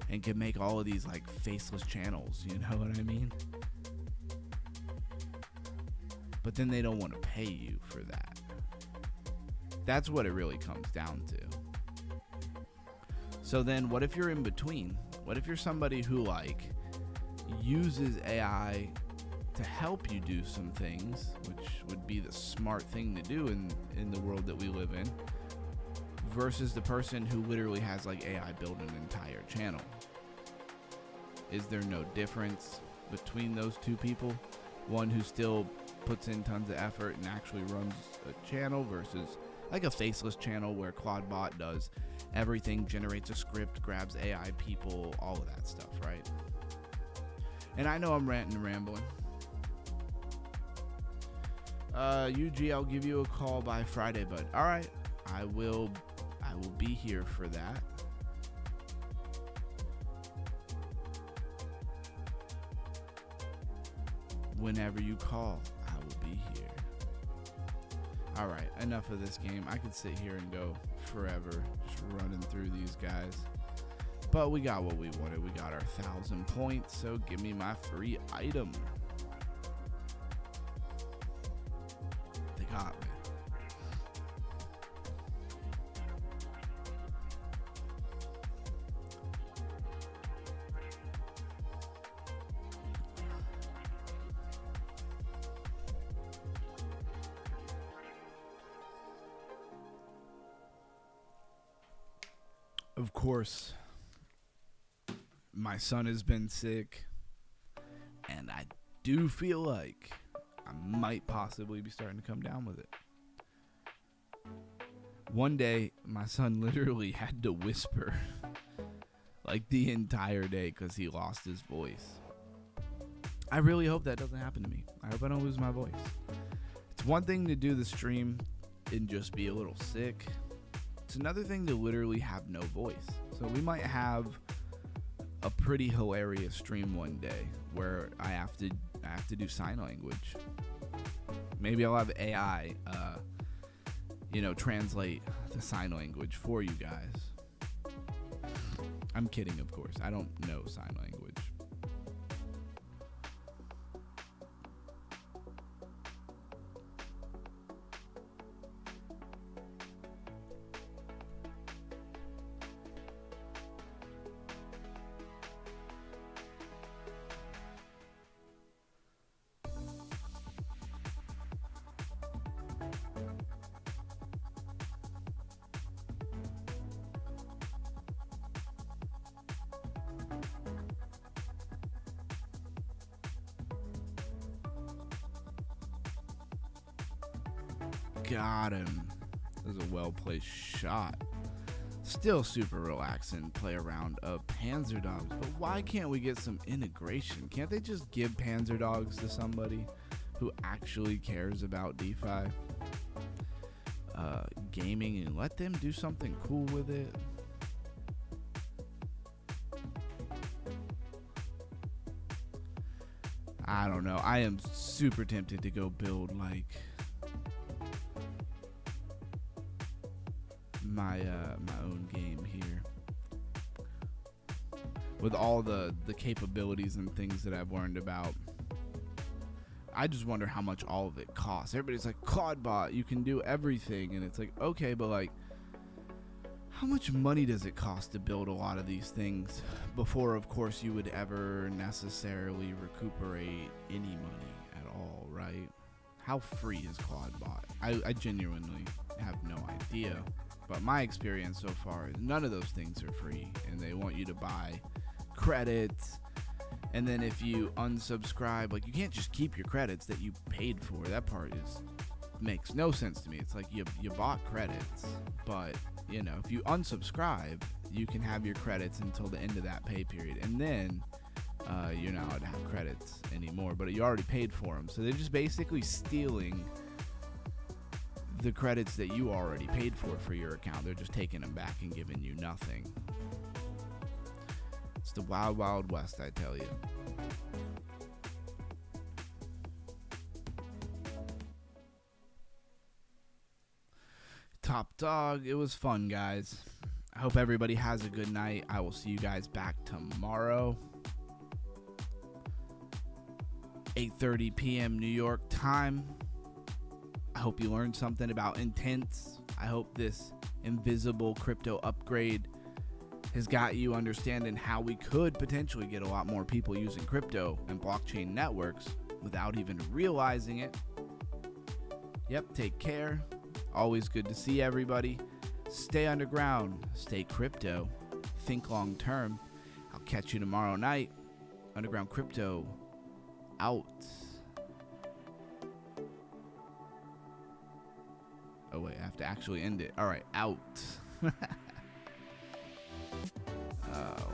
and can make all of these like faceless channels, you know what I mean? But then they don't want to pay you for that. That's what it really comes down to. So then what if you're in between? What if you're somebody who like uses AI to help you do some things, which would be the smart thing to do in the world that we live in, versus the person who literally has like AI build an entire channel? Is there no difference between those two people? One who still puts in tons of effort and actually runs a channel versus like a faceless channel where Claudebot does everything, generates a script, grabs AI people, all of that stuff, right? And I know I'm ranting and rambling. UG, I'll give you a call by Friday, but all right, I will be here for that. Whenever you call, I will be here. All right, enough of this game. I could sit here and go forever just running through these guys. But we got what we wanted. We got our 1,000 points, so give me my free item. They got me. Of course, my son has been sick, and I do feel like I might possibly be starting to come down with it. One day, my son literally had to whisper like the entire day because he lost his voice. I really hope that doesn't happen to me. I hope I don't lose my voice. It's one thing to do the stream and just be a little sick. It's another thing to literally have no voice. So we might have a pretty hilarious stream one day where I have to do sign language. Maybe I'll have AI, translate the sign language for you guys. I'm kidding, of course. I don't know sign language. Got him. This is a well-placed shot. Still super relaxing play around of Panzer Dogs, but why can't we get some integration? Can't they just give Panzer Dogs to somebody who actually cares about DeFi gaming and let them do something cool with it? I don't know. I am super tempted to go build like my own game here with all the capabilities and things that I've learned about. I just wonder how much all of it costs. Everybody's like, Claudebot, you can do everything, and it's like, okay, but like, how much money does it cost to build a lot of these things before, of course, you would ever necessarily recuperate any money at all, right? How free is Claudebot? I genuinely have no idea. But my experience so far is none of those things are free, and they want you to buy credits. And then if you unsubscribe, like, you can't just keep your credits that you paid for. That part makes no sense to me. It's like you bought credits, but you know, if you unsubscribe, you can have your credits until the end of that pay period, and then you're not allowed to have credits anymore. But you already paid for them, so they're just basically stealing the credits that you already paid for your account. They're just taking them back and giving you nothing. It's the wild, wild west, I tell you. Top dog, it was fun, guys. I hope everybody has a good night. I will see you guys back tomorrow, 8:30 p.m. New York time. I hope you learned something about intents. I hope this invisible crypto upgrade has got you understanding how we could potentially get a lot more people using crypto and blockchain networks without even realizing it. Yep, take care. Always good to see everybody. Stay underground, stay crypto, think long term. I'll catch you tomorrow night. Underground Crypto out. Oh wait, I have to actually end it. All right, out. Oh.